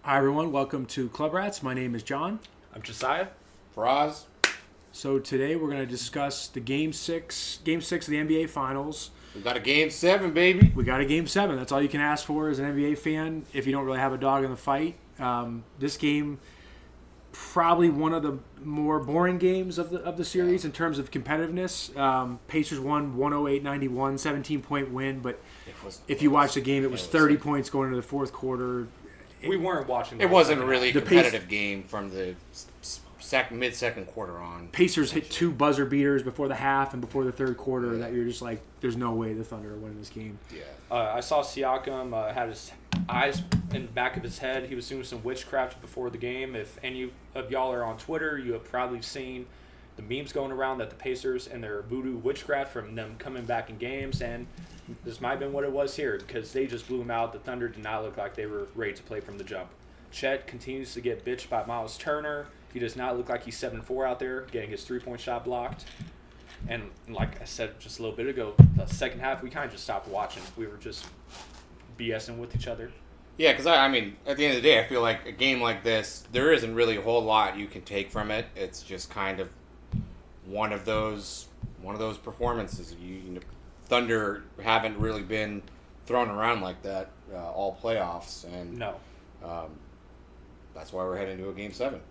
Hi everyone, welcome to Club Rats. My name is John. I'm Jesiah. Faraz. So today we're going to discuss the Game 6 of the NBA Finals. We got a Game 7, baby. We got a Game 7. That's all you can ask for as an NBA fan if you don't really have a dog in the fight. This game, probably one of the more boring games of the series in terms of competitiveness. Pacers won 108-91, 17-point win, but if you watch the game, it was 30 points going into the fourth quarter. We weren't watching. It wasn't really a competitive game from the mid-second quarter on. Pacers hit two buzzer beaters before the half and before the third quarter that you're just like, there's no way the Thunder are winning this game. Yeah. I saw Siakam had his eyes in the back of his head. He was doing some witchcraft before the game. If any of y'all are on Twitter, you have probably seen the memes going around that the Pacers and their voodoo witchcraft from them coming back in games, and this might have been what it was here because they just blew him out. The Thunder did not look like they were ready to play from the jump. Chet continues to get bitched by Miles Turner. He does not look like he's 7-4 out there, getting his three-point shot blocked. And like I said just a little bit ago, the second half, we kind of just stopped watching. We were just BSing with each other. Yeah, because, I mean, at the end of the day, I feel like a game like this, there isn't really a whole lot you can take from it. It's just kind of one of those performances. You know, Thunder haven't really been thrown around like that all playoffs. And No. That's why we're heading to a Game 7.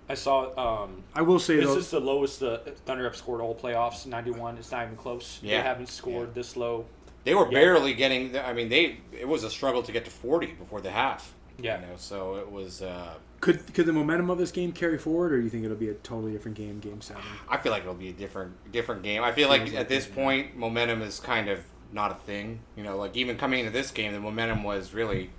I saw. I will say, this though, is the lowest the Thunder have scored all playoffs. 91. It's not even close. Yeah. They haven't scored this low. They were barely getting. I mean, it was a struggle to get to 40 before the half. Yeah. You know, so it was. could the momentum of this game carry forward, or do you think it'll be a totally different game, Game 7? I feel like it'll be a different game. I feel like at this point, momentum is kind of not a thing. You know, like even coming into this game, the momentum was really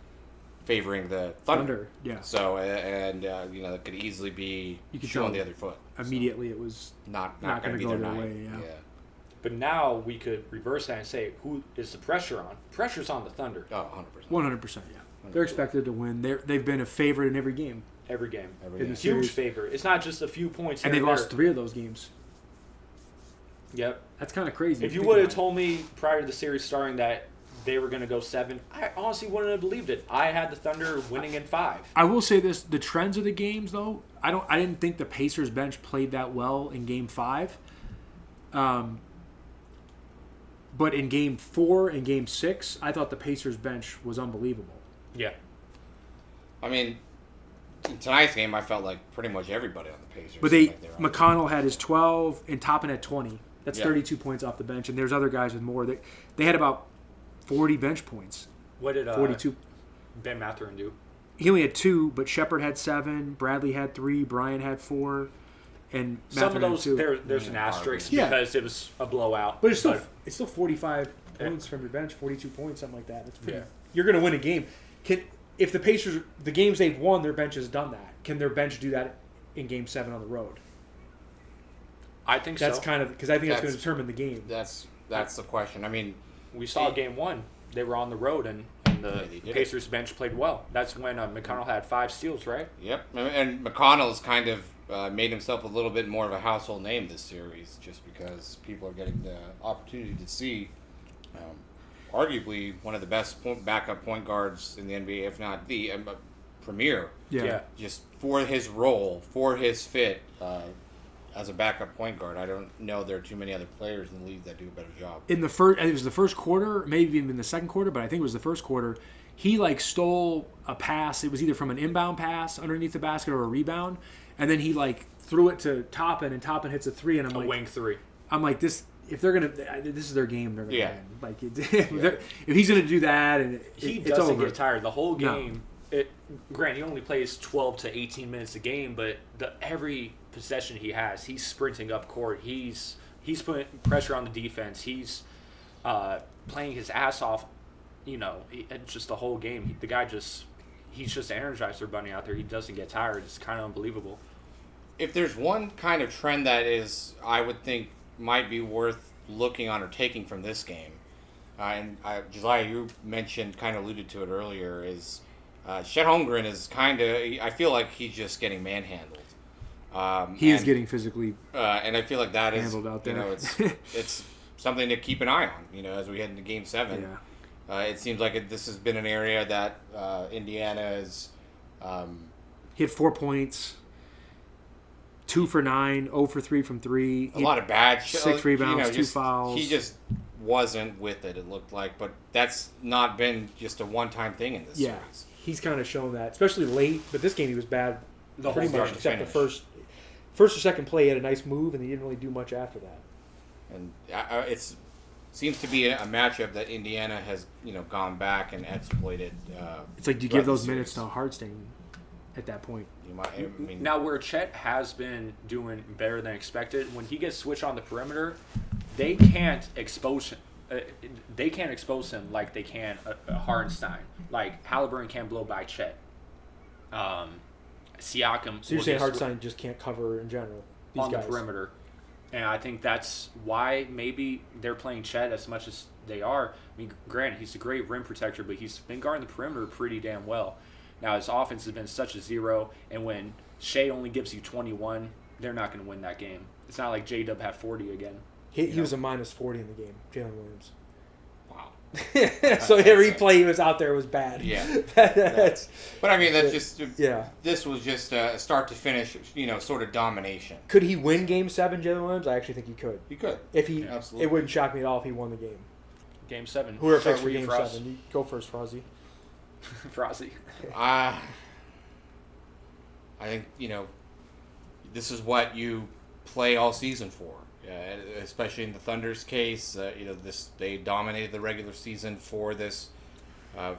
favoring the Thunder. Yeah. So you know, it could easily be shoe on the other foot. Immediately, it was not going going to be go their their night. way. Yeah. But now we could reverse that and say, who is the pressure on? Pressure's on the Thunder. Oh, 100%. 100%. Yeah. They're expected to win. They've been a favorite in every game. Every game. In the Huge series. favorite. It's not just a few points. And here they've there. lost 3 of those games. Yep. That's kind of crazy. If you would have told me prior to the series starting that they were going to go 7, I honestly wouldn't have believed it. I had the Thunder winning in 5. I will say this: the trends of the games, though, I didn't think the Pacers bench played that well in Game 5. But in Game 4 and Game 6, I thought the Pacers bench was unbelievable. Yeah. I mean, in tonight's game, I felt like pretty much everybody on the Pacers. But McConnell had his 12 and Toppin had 20. That's 32 points off the bench, and there's other guys with more. They had about 40 bench points. What did 42. Ben Mathurin do? He only had 2, but Shepard had 7, Bradley had 3, Bryant had 4, and Some of Mathurin those, had 2. there's an asterisk Yeah. because it was a blowout. But it's still 45 points from your bench, 42 points, something like that. It's pretty. Yeah. You're going to win a game. If the Pacers, the games they've won, their bench has done that. Can their bench do that in Game 7 on the road? I think That's so. kind of because I think that's going to determine the game. That's the question. I mean, We saw Game 1. They were on the road, and the Pacers bench played well. That's when McConnell had 5 steals, right? Yep, and McConnell's kind of made himself a little bit more of a household name this series, just because people are getting the opportunity to see, arguably one of the best backup point guards in the NBA, if not the premier. Yeah. Just for his role, for his fit as a backup point guard, I don't know there are too many other players in the league that do a better job. In the first, it was the first quarter, maybe even in the second quarter, but I think it was the first quarter. He stole a pass. It was either from an inbound pass underneath the basket or a rebound, and then he threw it to Toppin, and Toppin hits a 3, and I'm like, wing 3. I'm like, this. If they're gonna, this is their game. They're gonna win. Yeah. If he's gonna do that, and He it's doesn't over. get tired. The whole game, Grant, he only plays 12 to 18 minutes a game, but every possession he has, he's sprinting up court. He's putting pressure on the defense. He's playing his ass off. You know, just the whole game. The guy he's just an Energizer bunny out there. He doesn't get tired. It's kind of unbelievable. If there's one kind of trend that is, I would think, might be worth looking on or taking from this game, and Jesiah, you mentioned, kind of alluded to it earlier, is Chet Holmgren is kind of, I feel like he's just getting manhandled. He is getting physically and I feel like that is, handled out there. you know, it's something to keep an eye on, you know, as we head into Game 7. Yeah. It seems like this has been an area that Indiana is He had 4 points, 2 for 9, 0 for 3 from 3. A lot of bad shit. 6 rebounds, 2 just, fouls. He just wasn't with it looked like. But that's not been just a one-time thing in this series. He's kind of shown that, especially late. But this game he was bad pretty whole much, start to except the finish. first or second play. He had a nice move, and he didn't really do much after that. And it's seems to be a matchup that Indiana has gone back and exploited. It's like, do you give those minutes to Hardstain at that point? You might, I mean, Now, where Chet has been doing better than expected, when he gets switched on the perimeter, they can't expose him. They can't expose him like they can a Hardenstein. Like Halliburton can't blow by Chet. Siakam. So you're saying Hardenstein just can't cover in general? These on guys. the perimeter. And I think that's why maybe they're playing Chet as much as they are. I mean, granted, he's a great rim protector, but he's been guarding the perimeter pretty damn well. Now, his offense has been such a zero, and when Shea only gives you 21, they're not going to win that game. It's not like J-Dub had 40 again. He was a minus 40 in the game, Jalen Williams. wow. So every play he was out there was bad. Yeah. That's, But I mean, that's just yeah. This was just a start to finish, sort of domination. Could he win Game 7, Jalen Williams? I actually think he could. He could. If he, Absolutely. it wouldn't shock me at all if he won the game. Game 7. Whoever Start picks for with you, Game Faraz. 7, you go first, Frozzy. Frozzy. I think this is what you play all season for. Especially in the Thunder's case, they dominated the regular season for this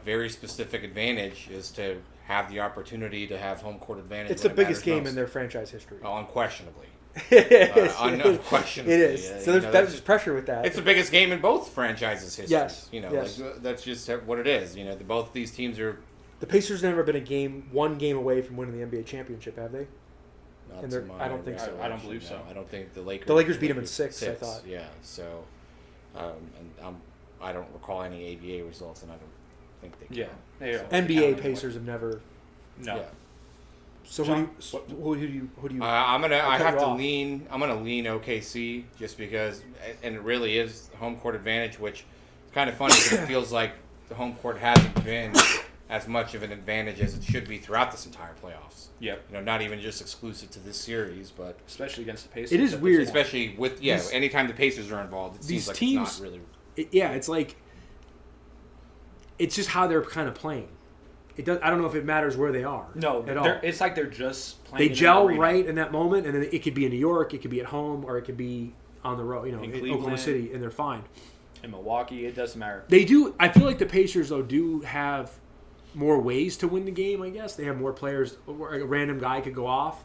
very specific advantage, is to have the opportunity to have home court advantage. It's the when it biggest matters game most. in their franchise history. Oh, unquestionably. It Unquestionably. is. So there's pressure with that. It's the biggest game in both franchises' history. Yes. Yes. That's just what it is. Both these teams are. The Pacers have never been one game away from winning the NBA championship, have they? Not And to they're- my I don't think so. recollection, I don't believe so. no. I don't think the Lakers. The Lakers beat them in 6, I thought. Yeah. So, and I don't recall any ABA results, and I don't think they. Yeah. Count. They So- don't. NBA Count Pacers have never. No. Yeah. So John, who do you? I'm gonna. I cut have you to off. lean. I'm gonna lean OKC just because, and it really is home court advantage, which is kind of funny because it feels like the home court hasn't been as much of an advantage as it should be throughout this entire playoffs. Yep. Not even just exclusive to this series, but Especially against the Pacers. It is at this weird. point. especially with anytime the Pacers are involved, it These seems like teams- it's not really. It's like. It's just how they're kind of playing. It does. I don't know if it matters where they are. No, at all. it's like they're just playing. They in an gel arena. right in that moment, and then it could be in New York, it could be at home, or it could be on the road. In Cleveland. Oklahoma City, and they're fine. In Milwaukee, it doesn't matter. They do. I feel like the Pacers though do have more ways to win the game. I guess they have more players. A random guy could go off.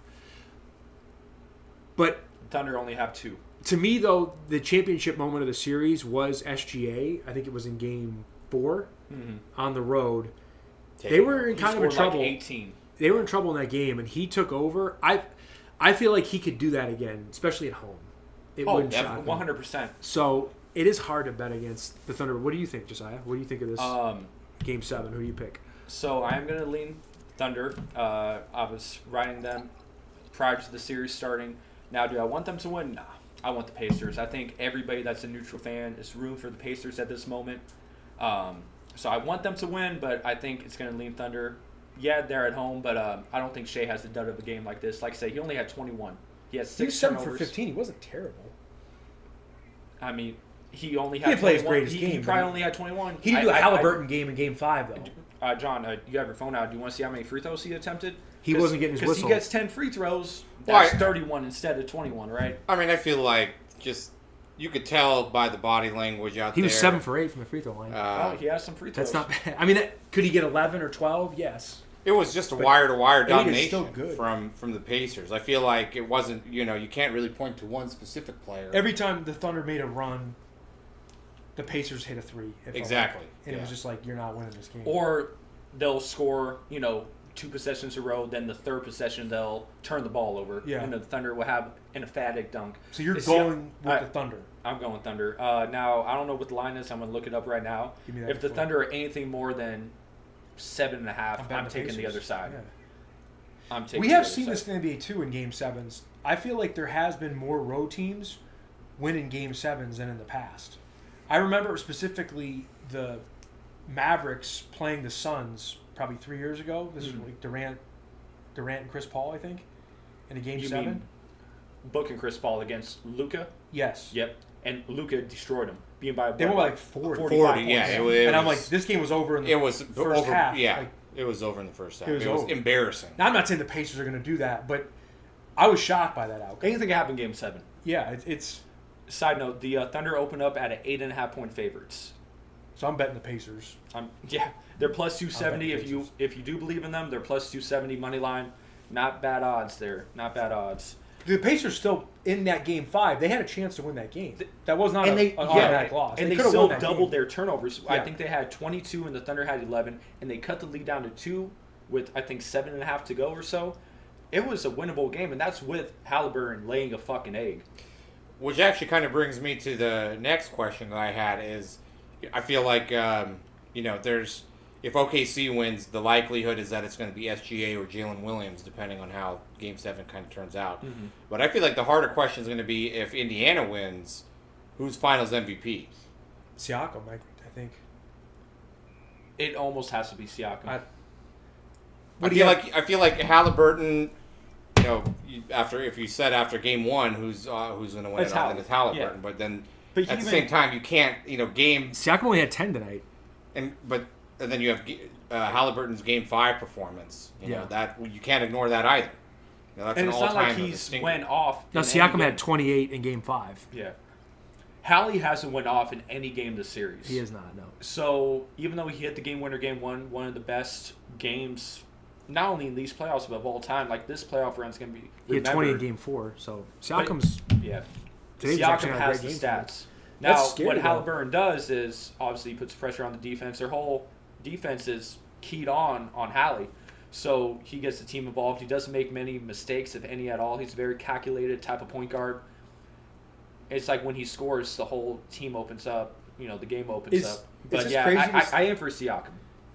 But Thunder only have 2. to me, though, the championship moment of the series was SGA. I think it was in Game 4 on the road. They were in kind of in trouble. Like 18. They were in trouble in that game, and he took over. I feel like he could do that again, especially at home. It wouldn't shock me. 100%. So it is hard to bet against the Thunder. What do you think, Jesiah? What do you think of this Um, Game 7? Who do you pick? So I am going to lean Thunder. I was riding them prior to the series starting. Now, do I want them to win? Nah. I want the Pacers. I think everybody that's a neutral fan is rooting for the Pacers at this moment. So I want them to win, but I think it's going to lean Thunder. Yeah, they're at home, but I don't think Shea has the dud of a game like this. Like I say, he only had 21. He has 6 He was 7 turnovers. for 15. He wasn't terrible. I mean, he only He had didn't play his 21. greatest He game, probably but only had 21. He didn't do a Halliburton game in Game 5, though. John, you have your phone out. Do you want to see how many free throws he attempted? He wasn't getting his Because whistle. he gets 10 free throws. That's Why? 31 instead of 21, right? I mean, I feel like just you could tell by the body language out He there. was 7 for 8 from the free throw line. Oh, he has some free throws. That's not bad. I mean, could he get 11 or 12? Yes. It was just a wire-to-wire 8 is domination still good. from the Pacers. I feel like it wasn't. You can't really point to one specific player. Every time the Thunder made a run, the Pacers hit a 3. It felt Exactly. like. And it was just like, you're not winning this game. Or they'll score, 2 possessions in a row, then the third possession they'll turn the ball over. Yeah. And the Thunder will have an emphatic dunk. So you're It's- going with I- the Thunder. I'm going Thunder. Now, I don't know what the line is. I'm going to look it up right now. Give me that If the before. Thunder are anything more than 7.5, betting I'm the taking the Pacers. other side. Yeah. I'm taking We the have other seen side. this in the NBA too in Game 7s. I feel like there has been more road teams winning Game 7s than in the past. I remember specifically the Mavericks playing the Suns probably 3 years ago. This is like Durant and Chris Paul, I think, in a game 7. Mean Book and Chris Paul against Luka? Yes. Yep. And Luka destroyed him, being by They were like 40. 45 points. Yeah. And I'm like, this game was over in the first half. Yeah. Like, It was over in the first half. It was It was over. embarrassing. now, I'm not saying the Pacers are going to do that, but I was shocked by that outcome. Anything can happen in Game 7. Yeah, it's Side note, the Thunder opened up at an 8.5-point favorites. so I'm betting the Pacers. They're plus 270 I'll bet the if you do believe in them. They're plus 270 money line. Not bad odds there. Not bad odds. The Pacers still in that game 5. They had a chance to win that game. That was not And an automatic loss. And they could've still won that doubled game. their turnovers. I Yeah. think they had 22 and the Thunder had 11, and they cut the lead down to 2 with, I think, 7.5 to go or so. It was a winnable game, and that's with Halliburton laying a fucking egg. Which actually kind of brings me to the next question that I had is, I feel like, there's, if OKC wins, the likelihood is that it's going to be SGA or Jalen Williams, depending on how Game 7 kind of turns out. Mm-hmm. But I feel like the harder question is going to be, if Indiana wins, who's Finals MVP? Siakam, I think. It almost has to be Siakam. I feel like Halliburton. If you said after Game 1 who's going to win It's it all, then it's Halliburton. Yeah. But then But at the same time, you can't game Siakam only had 10 tonight. and then you have Halliburton's Game 5 performance. That you can't ignore that either. That's And an it's not like all-time he's distinct. went off. No, in Siakam any had game. 28 in game 5. Yeah. Hallie hasn't went off in any game this series. He is not, no. So even though he hit the game winner Game 1, one of the best games, not only in these playoffs but of all time, like this playoff run's going to be He had 20 in remembered. game 4, so Siakam's... Yeah. Today was Siakam actually not a has great the game for him. stats. Now, That's scary, what though. Halliburton does is obviously puts pressure on the defense. Their whole defense is keyed on Hallie. So he gets the team involved. He doesn't make many mistakes, if any at all. He's a very calculated type of point guard. It's like when he scores, the whole team opens up. The game opens up. But this yeah, crazy I am for Siakam.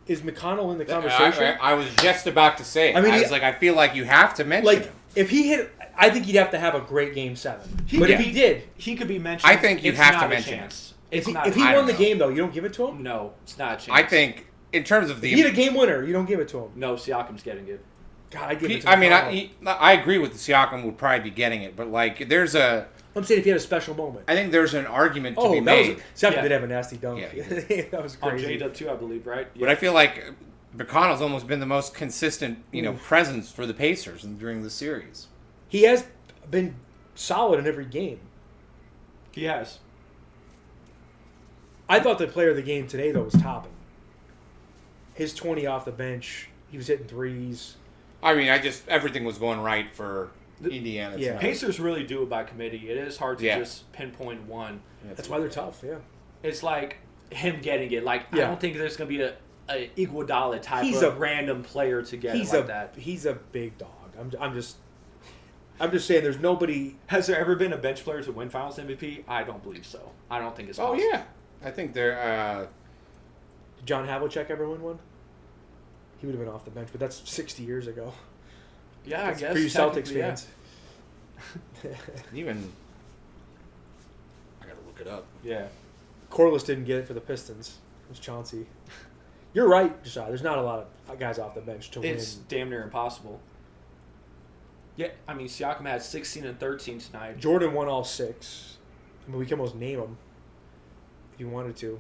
Is McConnell in the conversation? I was just about to say it. I mean, I feel like you have to mention him. if he hit... I think he'd have to have a great game 7. He But did. if he did... He could be mentioned. I think you It's have not to a mention chance. If he, It's not. if he I won don't the know. game, though, you don't give it to him? No, it's not a chance. I think in terms of If he hit the, a game winner, you don't give it to him. No, Siakam's getting it. God, I give it to I mean, McConnell. I agree with Siakam would probably be getting it, but there's a. I'm saying if he had a special moment. I think there's an argument to Oh, be that made. was... Siakam Yeah. did have a nasty dunk. Yeah, he that was On crazy. J-Dub too, I believe, right? But I feel like McConnell's almost been the most consistent, presence for the Pacers during the series. He has been solid in every game. He has. I thought the player of the game today, though, was Toppin. His 20 off the bench. He was hitting threes. I mean, everything was going right for Indiana. Yeah. tonight. Pacers really do it by committee. It is hard to Yeah. just pinpoint one. That's why they're tough, yeah. It's like him getting it. I Yeah. don't think there's going to be a Iguodala type He's of a- random player to get it He's like a that. he's a big dog. I'm just saying there's nobody. Has there ever been a bench player to win Finals MVP? I don't believe so. I don't think it's Oh possible. yeah, I think they're. Did John Havlicek ever win one? He would have been off the bench, but that's 60 years ago. Yeah, I guess. For you Celtics technically, yeah. fans. Even I gotta look it up. Yeah. Corliss didn't get it for the Pistons. It was Chauncey. You're right, Jesiah. There's not a lot of guys off the bench to It's win. damn near impossible. Yeah, I mean, Siakam had 16 and 13 tonight. Jordan won all 6. I mean, we can almost name them if you wanted to.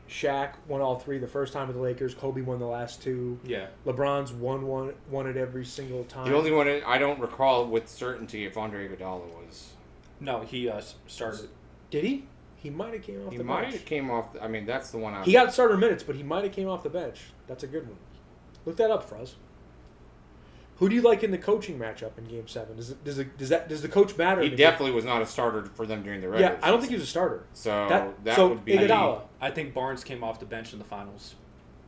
Shaq won all 3 the first time with the Lakers. Kobe won the last 2. Yeah. LeBron's won it every single time. The only one I don't recall with certainty if Andre Iguodala was. No, he started. Did he? He might have came off He the might bench. have came off. I mean, that's the one. He got starter minutes, but he might have came off the bench. That's a good one. Look that up, Faraz. Who do you like in the coaching matchup in Game 7? Does the coach matter? He in the game? definitely was not a starter for them during the regular. Yeah, I don't think he season. was a starter. So that so would be. Iguodala. I think Barnes came off the bench in the finals.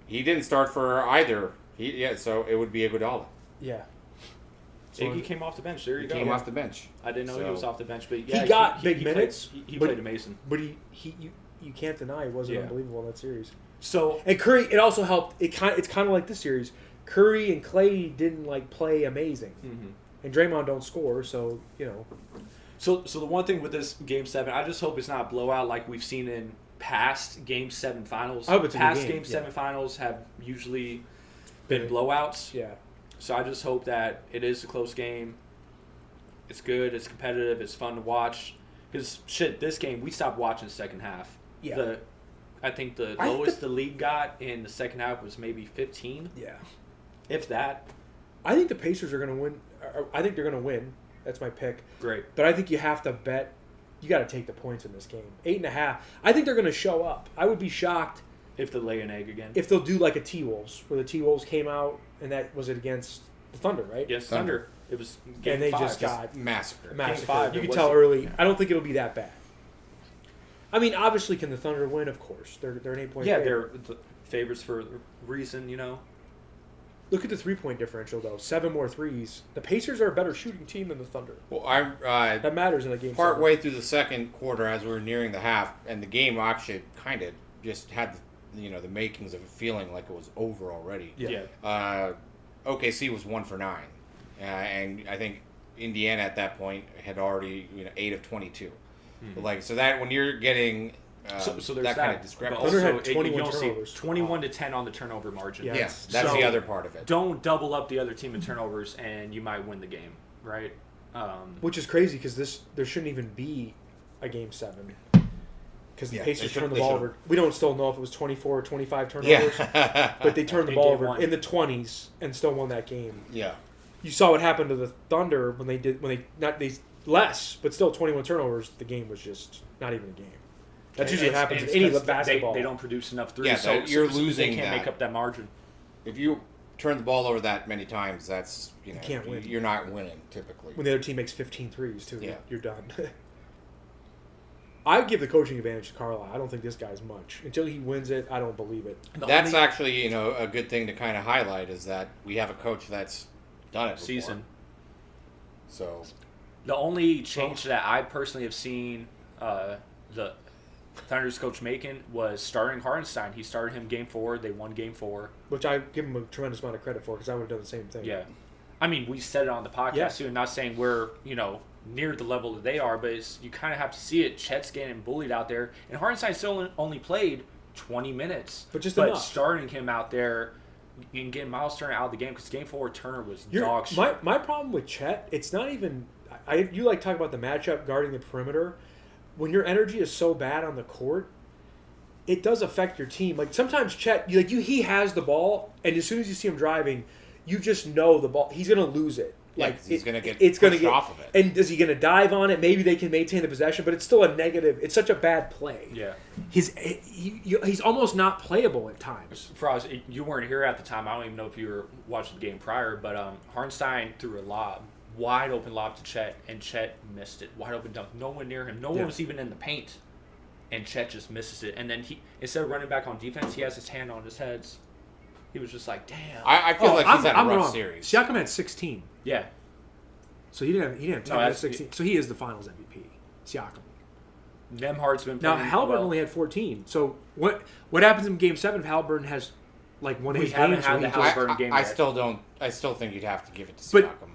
He didn't start for either. So it would be Iguodala. Yeah. Iggy came off the bench. There you He go. came off the bench. I didn't know he So- was off the bench, but yeah, He got big played- minutes, He but- played amazing. But you can't deny it wasn't Yeah. unbelievable in that series. So And Curry, it also helped. It's kind of like this series. Curry and Clay didn't play amazing, and Draymond don't score, so So the one thing with this Game 7, I just hope it's not a blowout like we've seen in past Game 7 finals. I hope it's a good past game, Game 7 yeah. finals have usually been Big. blowouts. Yeah. So I just hope that it is a close game. It's good. It's competitive. It's fun to watch. Because, this game, we stopped watching the second half. Yeah. I think the I think lowest the league got in the second half was maybe 15, Yeah. if that. I think the Pacers are going to win. I think they're going to win. That's my pick. Great. But I think you have to bet. You got to take the points in this game. 8.5. I think they're going to show up. I would be shocked If they lay an egg again. if they'll do like a T-Wolves, where the T-Wolves came out, and that was it against the Thunder, right? Yes, Thunder. It was Game And they 5. just got Massacre. massacred. five, You it can tell wasn't- early. yeah. I don't think it'll be that bad. I mean, obviously, can the Thunder win? Of course. They're an 8-point Yeah, favorite. they're the favorites for a reason, Look at the 3-point differential, though. 7 more threes. The Pacers are a better shooting team than the Thunder. Well, That matters in a game. part 7. way through the second quarter, as we were nearing the half, and the game actually kind of just had the makings of it feeling like it was over already. Yeah. OKC was 1 for 9, and I think Indiana at that point had already 8 of 22. But so that when you're getting So there's that kind of But discrepancy. Thunder also, had 21 you don't see turnovers. 21 to 10 on the turnover margin. Yeah. Yes, that's So- the other part of it. Don't double up the other team in turnovers, and you might win the game, right? Which is crazy because there shouldn't even be a game 7. Because the Yeah, Pacers they turned the should- ball they over. We don't still know if it was 24 or 25 turnovers. Yeah. But they turned the In ball game over 1. in the 20s and still won that game. Yeah. You saw what happened to the Thunder when they less, but still 21 turnovers. The game was just not even a game. That's usually what happens in any basketball. They don't produce enough threes, Yeah, so you're so losing They can't that. make up that margin. If you turn the ball over that many times, that's can't win. You're not winning typically. When the other team makes 15 threes, too, Yeah. you're done. I give the coaching advantage to Carlisle. I don't think this guy's much. Until he wins it, I don't believe it. That's actually a good thing to kind of highlight is that we have a coach that's done it before. Season. So The only change that I personally have seen the Thunder's coach making was starting Hartenstein. He started him Game 4. They won Game 4. Which I give him a tremendous amount of credit for because I would have done the same thing. Yeah. I mean, we said it on the podcast, Yeah. too. Not saying we're, near the level that they are, but you kind of have to see it. Chet's getting bullied out there. And Hartenstein still only played 20 minutes. But just enough. starting him out there and getting Miles Turner out of the game because Game 4 Turner was dog shit. My problem with Chet, it's not even you like talk about the matchup guarding the perimeter. When your energy is so bad on the court, it does affect your team. Like sometimes Chet, he has the ball, and as soon as you see him driving, you just know the ball. He's going to lose it. Yeah, Like 'cause he's gonna get it's gonna pushed get off of it. And is he going to dive on it? Maybe they can maintain the possession, but it's still a negative. It's such a bad play. Yeah. He's almost not playable at times. Faraz, you weren't here at the time. I don't even know if you were watching the game prior, but Hartenstein threw a lob, wide open lob to Chet, and Chet missed it. Wide open dunk. No one near him. No one was even in the paint, and Chet just misses it. And then instead of running back on defense, he has his hand on his head. He was just like, damn. I feel like he's had a I'm rough wrong. series. Siakam had 16. Yeah. So he didn't have 10, No, he had that's- 16. So he is the Finals MVP. Siakam. Nemhard's been Now playing Halliburton well. only had 14. So what happens in Game 7 if Halliburton has like one of We his haven't games? had where the he just- Halliburton game I yet. still don't. I still think you'd have to give it to But- Siakam.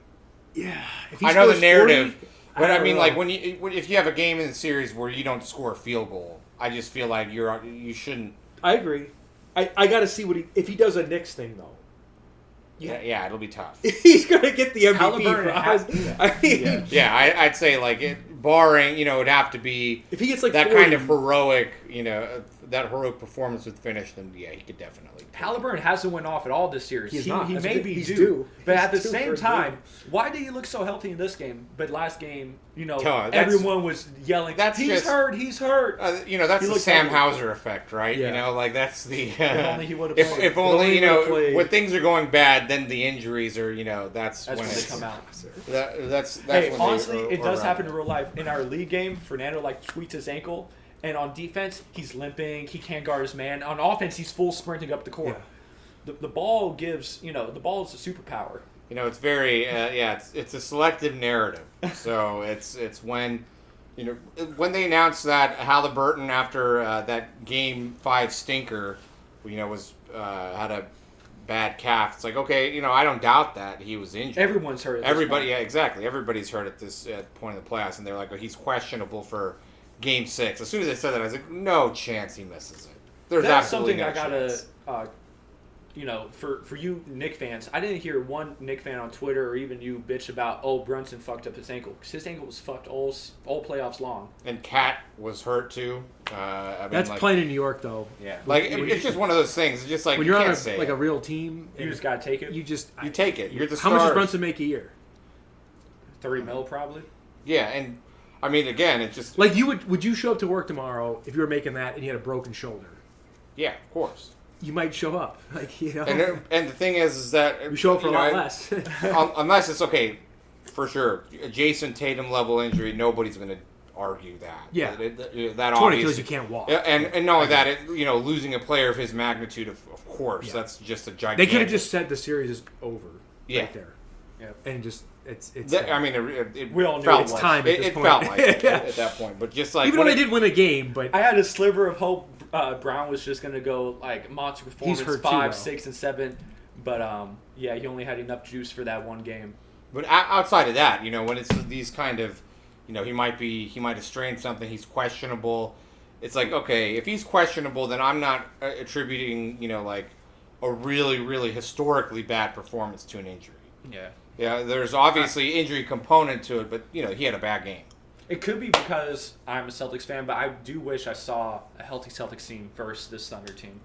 Yeah. If I know the scores narrative, 40, but I don't mean, know. like if you have a game in the series where you don't score a field goal, I just feel like you shouldn't. I agree. I got to see if he does a Knicks thing though. Yeah, it'll be tough. He's gonna get the MVP. Halliburton For has- us. I mean, Yeah, I'd say barring it'd have to be if he gets like that 40, kind of heroic, that heroic performance with finish, then yeah, he could definitely. Halliburton hasn't went off at all this series. He's He not. That's may good. be He's due. due. But He's at the due same for a time, game. why did he look so healthy in this game? But last game, that's- everyone was yelling, that's he's just- hurt, he's hurt. That's He the looked Sam healthy. Hauser effect, right? Yeah. That's the. If only he would've If played. if only he would've played. when things are going bad, then the injuries are that's That's when they it's- come out. That's Hey, when honestly, they it does happen in real life. In our league game, Fernando tweets his ankle, and on defense, he's limping. He can't guard his man. On offense, he's full sprinting up the court. The ball gives, the ball is a superpower. It's very it's a selective narrative. So it's when when they announced that Halliburton after that Game 5 stinker, was had a bad calf. It's like, okay, I don't doubt that he was injured. Everyone's hurt. At this Everybody, point. yeah, exactly. Everybody's hurt at this point in the playoffs, and they're like, oh, he's questionable for Game 6. As soon as I said that, I was like, no chance he misses it. There's That's absolutely something no I gotta, chance. for you Knick fans, I didn't hear one Knick fan on Twitter or even you bitch about, Brunson fucked up his ankle. Because his ankle was fucked all playoffs long. And Cat was hurt too. That's playing in New York, though. Yeah. It's just one of those things. It's just like When you you're on can't say a real team, You just gotta take it. You take it. You're the How much does stars. Brunson make a year? $30 million probably. Yeah, and I mean, again, it's just Like, would you show up to work tomorrow if you were making that and you had a broken shoulder? yeah, of course. You might show up, And the thing is that you show up for a lot less. unless it's okay, for sure. A Jason Tatum level injury, nobody's going to argue that. Yeah, that 20 obviously kills you can't walk. And not only that, losing a player of his magnitude, of course, Yeah. that's just a gigantic. They could have just said the series is over Yeah. right there. Yeah, and just it's. I mean, it We all knew felt it was. time at this it point. felt like it Yeah. at that point, but just like even though they did win a game, but I had a sliver of hope Brown was just going to go like monster performance He's hurt 5, too, 6, and 7. But yeah, he only had enough juice for that one game. But outside of that, when it's these kind of, he might have strained something. He's questionable. It's like, okay, if he's questionable, then I'm not attributing, like a really, really historically bad performance to an injury. Yeah. Yeah, there's obviously injury component to it, but he had a bad game. It could be because I'm a Celtics fan, but I do wish I saw a healthy Celtics team versus this Thunder team.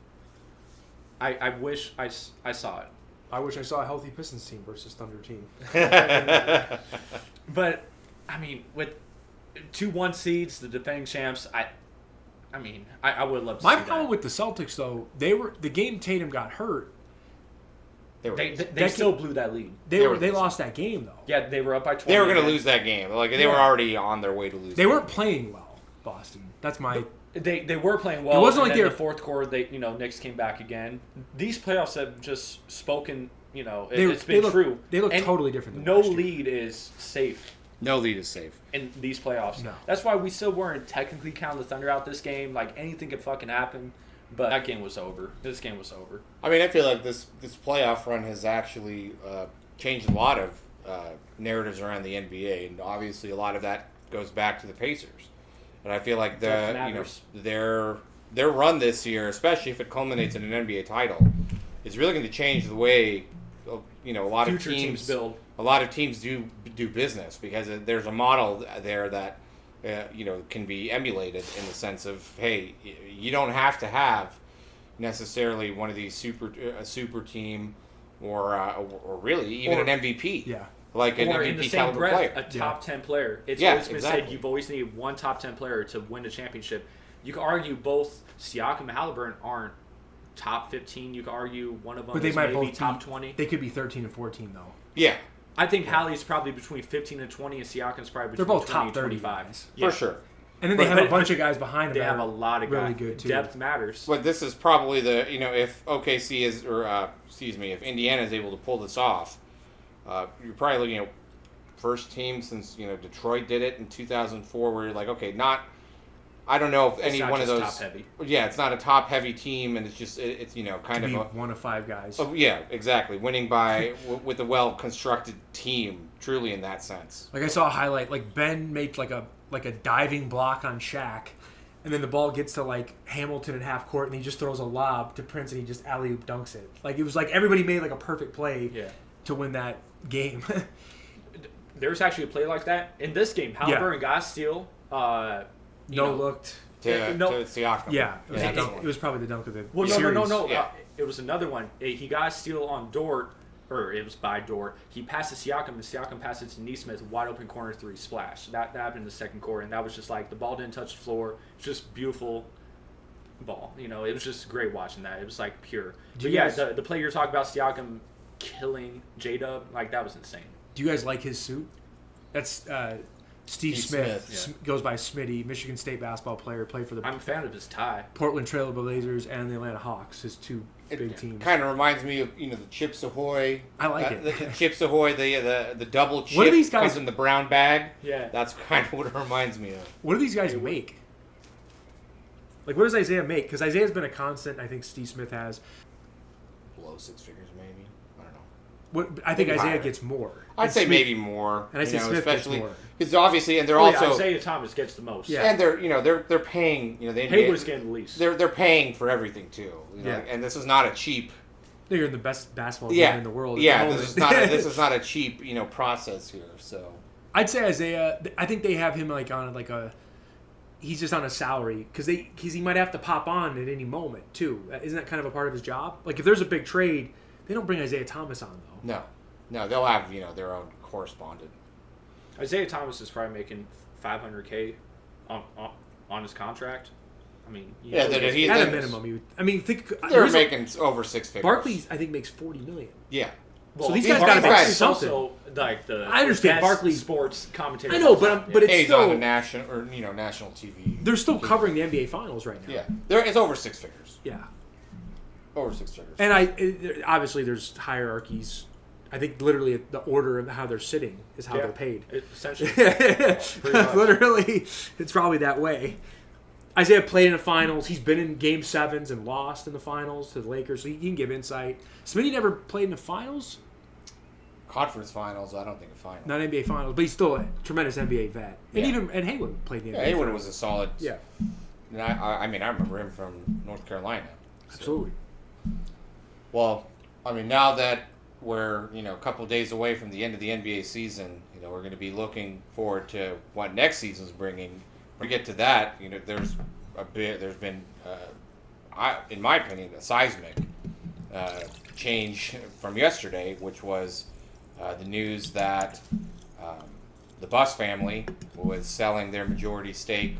I wish I saw it. I wish I saw a healthy Pistons team versus Thunder team. But I mean, with 2-1 seeds, the defending champs, I would love to My see problem that. with the Celtics, though, the game Tatum got hurt. They still blew that lead. They lost that game though. Yeah, they were up by 20. They were going to lose that game. Like they were already on their way to lose. They weren't playing well, Boston. That's my. They were playing well. It wasn't and like then they the fourth quarter. Knicks came back again. These playoffs have just spoken. It's been true. They look And totally different. Than no last year. lead is safe No lead is safe. in these playoffs. No. That's why we still weren't technically counting the Thunder out this game. Like anything could fucking happen. But that game was over. This game was over. I mean, I feel like this playoff run has actually changed a lot of narratives around the NBA, and obviously a lot of that goes back to the Pacers. And I feel like their run this year, especially if it culminates in an NBA title, is really going to change the way a lot Future of teams build. A lot of teams do business because there's a model there that can be emulated in the sense of, hey, you don't have to have necessarily one of these super team or really even an MVP. Yeah. Like an Or in MVP the same caliber breath, player. a top 10 player. It's Yeah, always been said exactly. you've always needed one top 10 player to win a championship. You could argue both Siakam and Halliburton aren't top 15. You could argue one of them But they is might maybe both top be, 20. They could be 13 and 14 though. Yeah, I think Hallie's probably between 15 and 20, and Siakam's probably between They're both 20 top and 30 25. guys. Yeah. for sure. And then they have But- a bunch of guys behind them. They that have are a lot of really guys. good too. Depth matters. But this is probably if OKC if Indiana is able to pull this off, you're probably looking at first team since Detroit did it in 2004, where you're like, okay, I don't know if It's any not one of just those. top heavy. Yeah, it's not a top heavy team, and it's just it's kind to of be a, one of 5 guys. oh, yeah, exactly, winning by with a well constructed team, truly in that sense. Like I saw a highlight, like Ben made like a diving block on Shaq, and then the ball gets to like Hamilton at half court, and he just throws a lob to Prince, and he just alley-oop dunks it. Like it was like everybody made like a perfect play to win that game. There was actually a play like that in this game. Halliburton got a steal. Looked. To No. Siakam. Yeah, it was, Yeah, a dunk. It was probably the dunk of the Well, series. no. Yeah. It was another one. He got a steal on Dort, or it was by Dort. He passed to Siakam, and Siakam passed it to Nesmith, wide open corner 3 splash. That happened in the second quarter, and that was just like the ball didn't touch the floor. It's just beautiful ball. It was just great watching that. It was like pure. Do But you yeah, guys- the play you're talking about, Siakam killing J-Dub, like that was insane. Do you guys like his suit? That's Steve Smith. Smith, Goes by Smitty, Michigan State basketball player, played for the I'm a fan of his tie. Portland Trail Blazers and the Atlanta Hawks, his two big teams. Kind of reminds me of the Chips Ahoy. I like it. The Chips Ahoy, the double chip What are these guys- comes in the brown bag. Yeah. That's kind of what it reminds me of. What do these guys make? Like, what does Isaiah make? Because Isaiah's been a constant. I think Steve Smith has. Below 6 figures, maybe. I don't know. I think Maybe Isaiah higher. gets more. I'd And say Smith- maybe more. And I say Smith gets more. Because obviously, and they're Oh, yeah, also Isaiah Thomas gets the most. Yeah. and they're paying. They Hayward's getting the least. They're paying for everything too. Yeah. And this is not a cheap. They're in the best basketball game Yeah. in the world. Yeah. at the This moment. is not a cheap process here. So I'd say Isaiah. I think they have him like on like a. He's just on a salary because he might have to pop on at any moment too. Isn't that kind of a part of his job? Like if there's a big trade, they don't bring Isaiah Thomas on though. no, they'll have their own correspondent. Isaiah Thomas is probably making $500K on his contract. I mean, Yeah, that he- At a then- minimum, think They're making over six figures. Barkley. I think makes $40 million. Yeah. So these these guys got to guys- make He's something. also like the I understand best Barkley- sports commentator. I know, but it's He's still on the national or national TV. they're still covering the NBA Finals right now. Yeah, it's over six figures. Yeah. Over six figures. And obviously there's hierarchies. I think literally the order of how they're sitting is how they're paid. Essentially, pretty much. Literally, it's probably that way. Isaiah played in the finals. He's been in Game 7s and lost in the finals to the Lakers, so he can give insight. Smitty never played in the finals, Conference finals, I don't think a final. not NBA finals, but he's still a tremendous NBA vet. And Yeah. even Hayward played in the NBA. Yeah, Hayward finals. was a solid. Yeah, And I mean, I remember him from North Carolina. So- absolutely. Well, I mean, now that we're a couple of days away from the end of the NBA season, we're going to be looking forward to what next season's bringing. When we get to that, there's been, in my opinion, a seismic change from yesterday, which was the news that the Buss family was selling their majority stake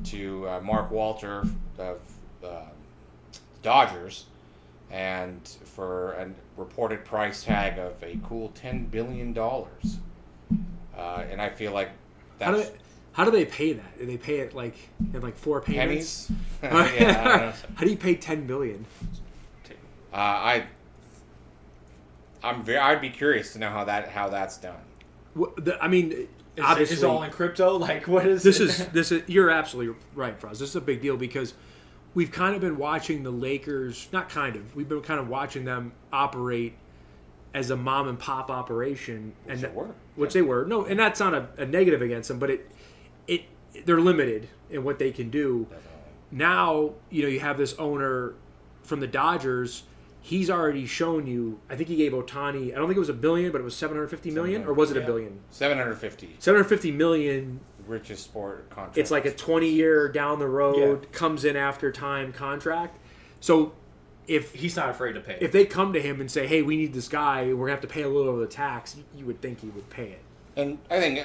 to Mark Walter of Dodgers, and for a reported price tag of a cool $10 billion. And I feel like that's How do they pay that? Do they pay it like in like 4 payments? pennies. Yeah, I don't know. How do you pay $10 billion? I'd be curious to know how that's done. I mean, obviously, is it all in crypto? Like, what is this it? is you're absolutely right, Faraz. This is a big deal because we've kind of been watching the Lakers. We've been kind of watching them operate as a mom and pop operation, Which they were. No, and that's not a negative against them, but they're limited in what they can do. Definitely. Now, you have this owner from the Dodgers. He's already shown you. I think he gave Ohtani. I don't think it was $1 billion, but it was $750 million, or was it $1 billion? 750. $750 million. Richest sport contract. It's like a 20-year down the road, comes in after time contract. So if He's not afraid to pay. if they come to him and say, "Hey, we need this guy. We're gonna have to pay a little of the tax," you would think he would pay it. And I think,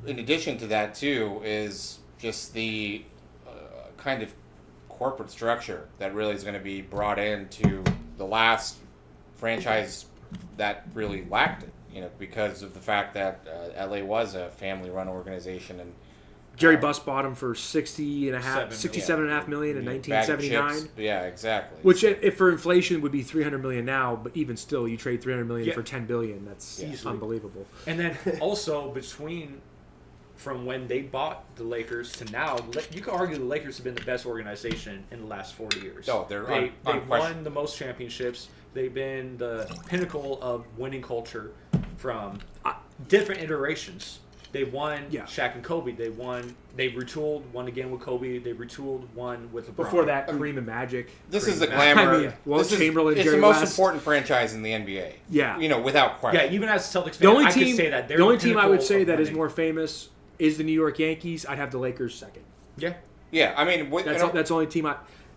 in addition to that, too, is just the kind of corporate structure that really is going to be brought into the last franchise that really lacked it, because of the fact that LA was a family-run organization. And Jerry Buss bought him for $67.5 million in bag of 1979. chips. Yeah, exactly. Which, if for inflation, would be $300 million now. But even still, you trade $300 million Yeah. for $10 billion. That's Easily. unbelievable. And then also from when they bought the Lakers to now, you could argue the Lakers have been the best organization in the last 40 years. Oh, they've they've won the most championships. They've been the pinnacle of winning culture from different iterations. They won Shaq and Kobe. They retooled, won again with Kobe. They retooled, won with LeBron. Before that, Kareem and Magic. This is Kareem the and glamour. Magic. Wilt Chamberlain, it's Jerry the most West. important franchise in the NBA. Yeah. Without question. Yeah, even as a Celtics The fan, only I team, could say that. They're the only team I would pinnacle say of that is winning. more famous is the New York Yankees. I'd have the Lakers second. Yeah. Yeah, I mean, That's the only team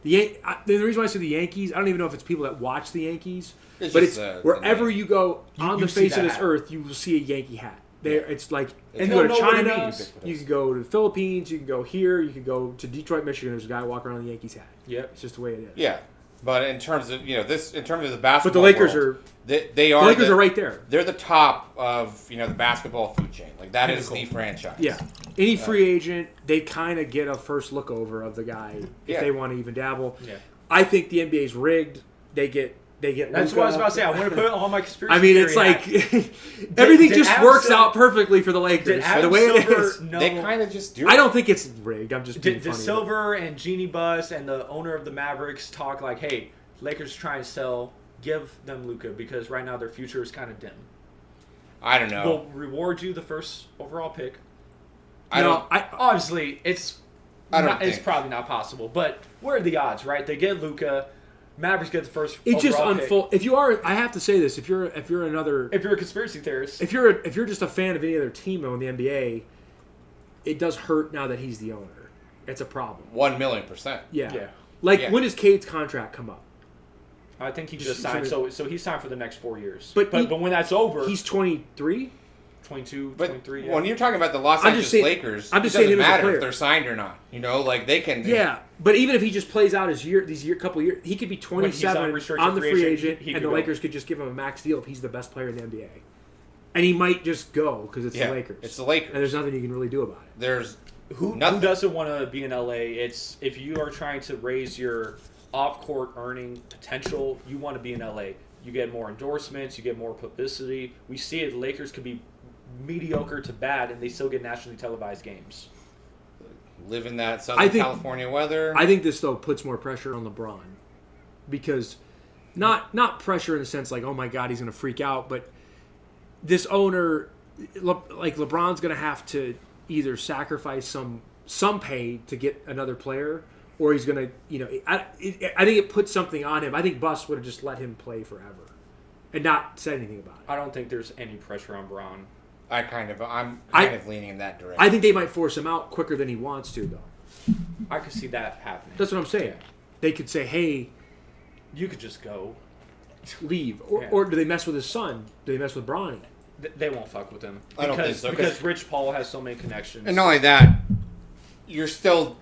the reason why I say the Yankees, I don't even know if it's people that watch the Yankees, It's but just, it's the wherever name. you go on you the see face of that this hat. earth, you will see a Yankee hat. There, it's like And you go to they'll know what it China, means. you can go to the Philippines, you can go here, you can go to Detroit, Michigan. There's a guy walking around in the Yankees hat. Yep. It's just the way it is. Yeah, but in terms of in terms of the basketball, But the Lakers world, are they the are Lakers are right there. They're the top of the basketball food chain. Like that is Pinnacle. the franchise. Yeah. Any free agent, they kind of get a first look over of the guy if Yeah. they want to even dabble. Yeah. I think the NBA's rigged. They get That's Luka. what I was about to say. I want to put all my conspiracy I mean, it's theory like hat. everything did just Adam works Silver- out perfectly for the Lakers. Did The Adam way it Silver is. know? They kind of just do it. I don't think it's rigged. I'm just being Did funny. Silver and Jeannie Buss and the owner of the Mavericks talk like, hey, Lakers trying to sell give them Luka because right now their future is kind of dim. I don't know. We'll reward you the first overall pick. Obviously, it's probably not possible. But what are the odds, right? They get Luka. Mavericks get the first. It just unfolds. If you are, I have to say this: if you're a conspiracy theorist, if you're just a fan of any other team in the NBA, it does hurt now that he's the owner. It's a problem. 1,000,000%. Yeah. When does Cade's contract come up? I think he just signed. So he's signed for the next 4 years. But when that's over, he's 23. 22, but 23. When you're talking about the Los Angeles Lakers, I'm just it saying doesn't matter if they're signed or not. They can. Yeah, but even if he just plays out couple years, he could be 27 on the free agent, and the Lakers could just give him a max deal if he's the best player in the NBA. And he might just go because it's the Lakers. It's the Lakers, and there's nothing you can really do about it. Who doesn't want to be in LA? It's if you are trying to raise your off-court earning potential, you want to be in LA. You get more endorsements, you get more publicity. We see it. The Lakers could be mediocre to bad, and they still get nationally televised games. Live in that Southern California weather. I think this though puts more pressure on LeBron because not pressure in the sense like, oh my God, he's going to freak out, but this owner, like LeBron's going to have to either sacrifice some pay to get another player, or he's going to, I think it puts something on him. I think Buss would have just let him play forever and not said anything about it. I don't think there's any pressure on Bron. I'm kind of leaning in that direction. I think they might force him out quicker than he wants to, though. I could see that happening. That's what I'm saying. Yeah. They could say, hey, you could just go. Leave. Or do they mess with his son? Do they mess with Bronny? They won't fuck with him. I don't think so. Because Rich Paul has so many connections. And not only that, you're still,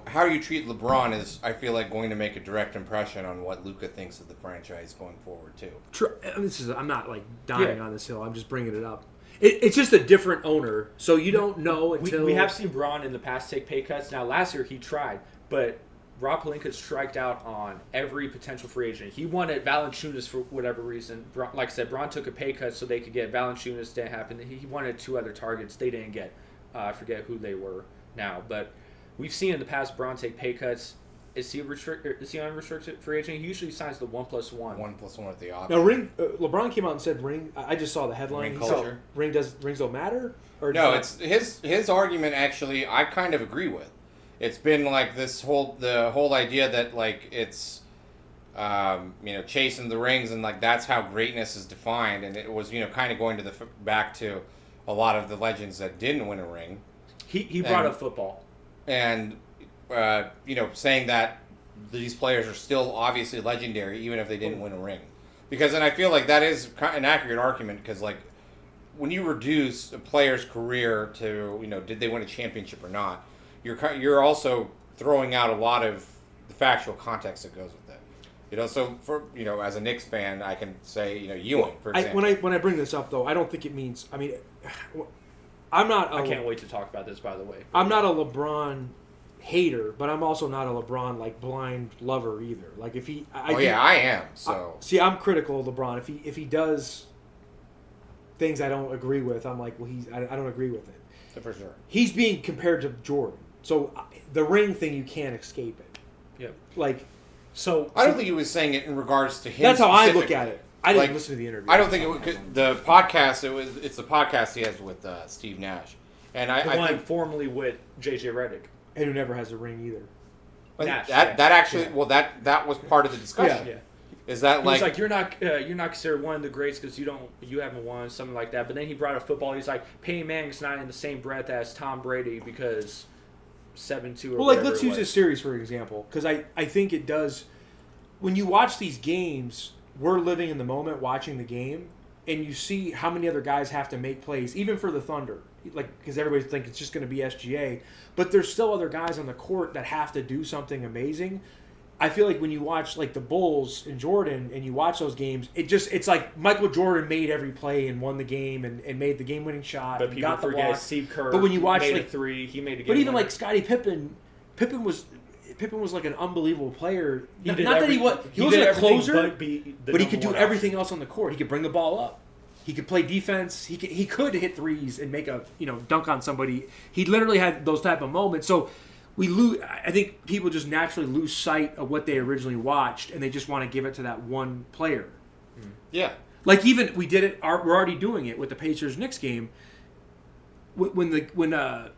how you treat LeBron is, I feel like, going to make a direct impression on what Luka thinks of the franchise going forward, too. True. I'm not, dying on this hill. I'm just bringing it up. It's just a different owner, so you don't know until... We have seen Bron in the past take pay cuts. Now, last year he tried, but Rob Pelinka striked out on every potential free agent. He wanted Valanciunas for whatever reason. Like I said, Bron took a pay cut so they could get Valanciunas. Didn't happen. He wanted 2 other targets. They didn't get. I forget who they were now, but we've seen in the past Bron take pay cuts. Is he unrestricted free agent? He usually signs the 1+1. 1+1 with the option. Now, LeBron came out and said ring. I just saw the headline. Ring culture. Rings don't matter? No, it's his argument. Actually, I kind of agree with. It's been like the whole idea that it's chasing the rings and that's how greatness is defined, and it was kind of going to back to a lot of the legends that didn't win a ring. He brought up football and saying that these players are still obviously legendary even if they didn't win a ring, and I feel like that is an accurate argument because when you reduce a player's career to did they win a championship or not. You're also throwing out a lot of the factual context that goes with it. So for as a Knicks fan, I can say Ewing for example. When I bring this up though, I don't think it means. I mean, I'm not. I can't wait to talk about this. By the way, I'm not a LeBron hater, but I'm also not a LeBron blind lover either. If he, I am. So see, I'm critical of LeBron. If he does things I don't agree with, I'm like, well, I don't agree with it. For sure, he's being compared to Jordan. So the ring thing, you can't escape it. Yep. I don't think he was saying it in regards to him. That's how I look at it. I didn't listen to the interview. I don't think the podcast. It's the podcast he has with Steve Nash, and I think formerly with JJ Redick, and who never has a ring either. Nash, that actually that was part of the discussion. Yeah. Is that he's you're not considered one of the greats because you haven't won, something like that. But then he brought up football. He's like, Peyton Manning's not in the same breath as Tom Brady because 7-2 or whatever. Let's use this series for example because I think it does. When you watch these games, we're living in the moment watching the game, and you see how many other guys have to make plays, even for the Thunder. Because everybody thinks it's just going to be SGA, but there's still other guys on the court that have to do something amazing. I feel like when you watch the Bulls and Jordan and you watch those games, it's like Michael Jordan made every play and won the game and made the game-winning shot. But people forget Steve Kerr. But when you watch made a 3, he made a game. But even Scottie Pippen was an unbelievable player. He wasn't a closer, but he could do everything else on the court. He could bring the ball up. He could play defense. He could hit threes and make a dunk on somebody. He literally had those type of moments. So we lose. I think people just naturally lose sight of what they originally watched, and they just want to give it to that one player. Yeah. Like even we did it. We're already doing it with the Pacers-Knicks game. When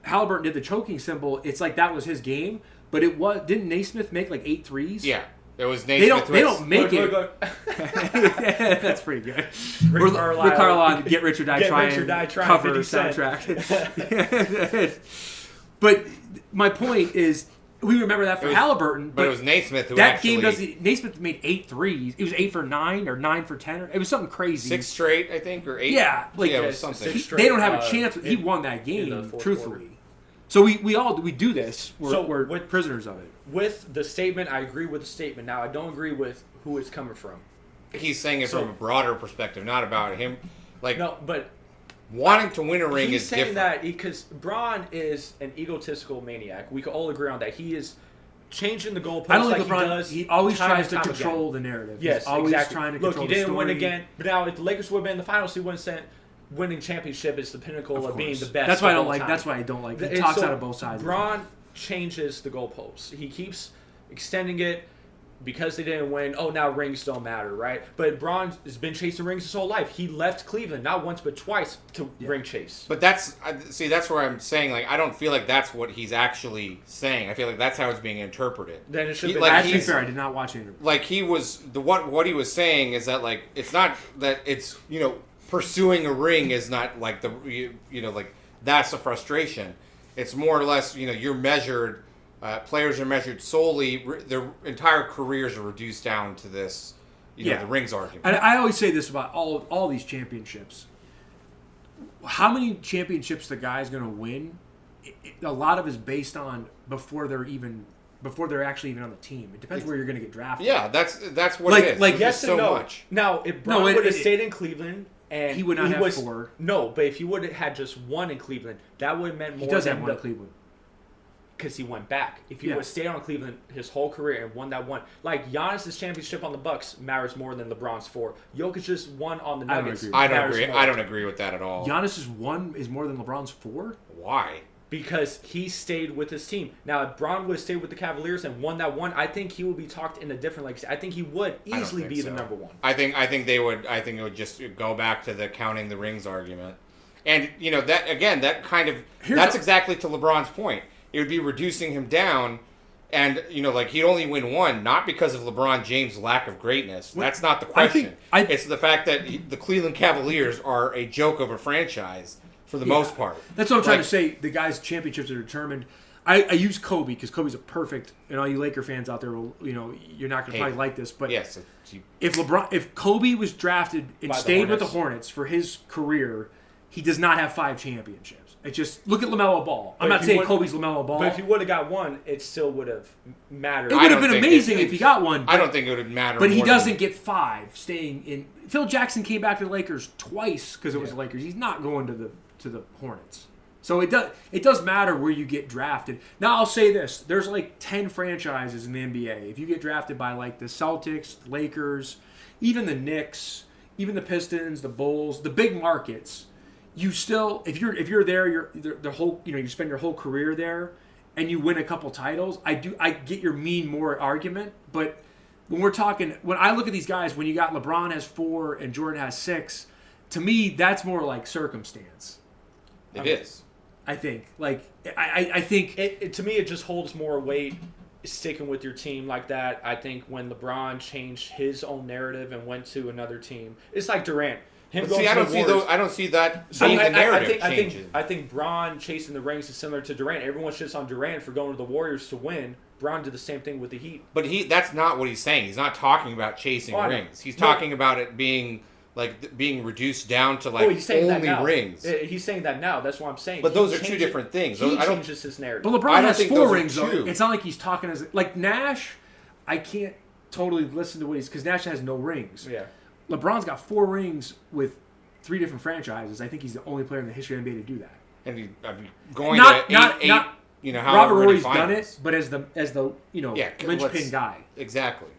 Halliburton did the choking symbol, it's like that was his game. But didn't Naismith make like 8 threes? Yeah. It was Naismith. They don't make it. Look. That's pretty good. Rick Carlisle, Get Rich or Die Get Trying, Rich or Die Trying, cover 50 Cent. soundtrack. But my point is, we remember that for Halliburton. But it was Naismith who that actually... game Naismith made 8 threes. It was 8 for 9 or 9 for 10. It was something crazy. 6 straight, I think, or 8. Yeah, like it was something. They don't have a chance. He won that game, truthfully. So we do this. We're prisoners of it. With the statement, I agree with the statement. Now, I don't agree with who it's coming from. He's saying it from a broader perspective, not about him. Like, no, but wanting to win a ring is different. He's saying that because Braun is an egotistical maniac. We can all agree on that. He is changing the goalposts. I don't think like LeBron. He always tries to control the narrative. Yes, He's always exactly. trying to Look, control he didn't the story. win again, but now if the Lakers would have been in the finals, he wouldn't say winning championship is the pinnacle of being the best. That's why I don't of all like. time. That's why I don't like. He talks out of both sides. Braun changes the goalposts. He keeps extending it because they didn't win. Oh, now rings don't matter, right? But Braun has been chasing rings his whole life. He left Cleveland not once but twice to ring chase. But that's where I'm saying, like, I don't feel like that's what he's actually saying. I feel like that's how it's being interpreted. Then it should be. Like, to be fair, I did not watch it. Like, he was what he was saying is that, like, it's not that it's, pursuing a ring is not like like that's a frustration. It's more or less, you're measured. Players are measured solely. Their entire careers are reduced down to this, the rings argument. And I always say this about all these championships. How many championships the guy's going to win? A lot of it is based on before they're actually even on the team. It depends where you're going to get drafted. Yeah, that's what it is. Like yes and so no. much. Now, if Braun would have stayed in Cleveland. And he would not have 4. No, but if he would have had just 1 in Cleveland, that would have meant more. He does have 1 in Cleveland. Because he went back. If he would have stayed on Cleveland his whole career and won that one. Like, Giannis' championship on the Bucks matters more than LeBron's 4. Jokic just won on the Nuggets. I don't agree. I don't agree with that at all. Giannis' 1 is more than LeBron's 4? Why? Because he stayed with his team. Now, if Braun would have stayed with the Cavaliers and won that one, I think he would be talked in a different legacy. I think he would easily be the number 1. I think they would. I think it would just go back to the counting the rings argument, and that again, that kind of exactly to LeBron's point. It would be reducing him down, and like he'd only win 1, not because of LeBron James' lack of greatness. That's not the question. It's the fact that the Cleveland Cavaliers are a joke of a franchise. For the most part. That's what I'm trying to say. The guys' championships are determined. I use Kobe because Kobe's a perfect, and all you Laker fans out there will, you're not going to probably like this, but yes, if Kobe was drafted and stayed with the Hornets for his career, he does not have 5 championships. It's just look at LaMelo Ball. I'm not saying Kobe's LaMelo Ball, but if he would have got 1, it still would have mattered. It would have been amazing if he got 1. I don't think it would have mattered. But he doesn't get 5 staying in. Phil Jackson came back to the Lakers twice because it was the Lakers. He's not going to the Hornets. So it does matter where you get drafted. Now I'll say this. There's like 10 franchises in the NBA. If you get drafted by like the Celtics, the Lakers, even the Knicks, even the Pistons, the Bulls, the big markets, you still if you're there, you're the whole you spend your whole career there and you win a couple titles. I get your mean more argument, but when I look at these guys, when you got LeBron has 4 and Jordan has 6, to me that's more like circumstance. It is. I think. I think... To me, it just holds more weight sticking with your team like that. I think when LeBron changed his own narrative and went to another team, it's like Durant. I don't see that being the narrative changing. I think Braun chasing the rings is similar to Durant. Everyone shits on Durant for going to the Warriors to win. Braun did the same thing with the Heat. But that's not what he's saying. He's not talking about chasing rings. He's talking about it being... being reduced down to he's saying only that now. rings. He's saying that now. That's what I'm saying. But those are 2 different things. He changes his narrative. But LeBron has 4 rings, though. It's not like he's talking as... Like Nash, I can't totally listen to what he's... Because Nash has no rings. Yeah. LeBron's got 4 rings with 3 different franchises. I think he's the only player in the history of the NBA to do that. And going to 8, Robert Horry's done it, but as the linchpin guy. Exactly.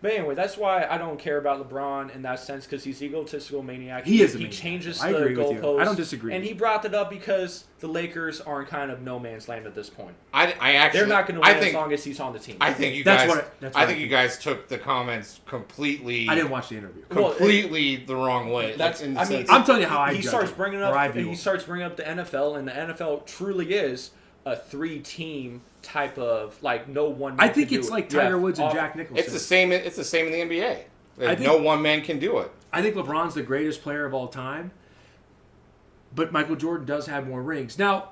But anyway, that's why I don't care about LeBron in that sense because he's egotistical maniac. He is a He maniac. changes I the agree with you. goalposts. I don't disagree. And he brought that up because the Lakers are in kind of no man's land at this point. I actually, They're not going to win as long as he's on the team. I think you That's guys. what I- I think you guys took the comments completely. I didn't watch the interview. Completely the wrong way. That's. Like, in I the mean, sense- I'm telling you how I he judge starts it, bringing or up. I view He it. starts bringing up the NFL, and the NFL truly is a 3-team type of like no one. Man I think can it's do like it. Tiger Woods and off- Jack Nicholson. it's the same. It's the same in the NBA. I think- No one man can do it. I think LeBron's the greatest player of all time, but Michael Jordan does have more rings. Now,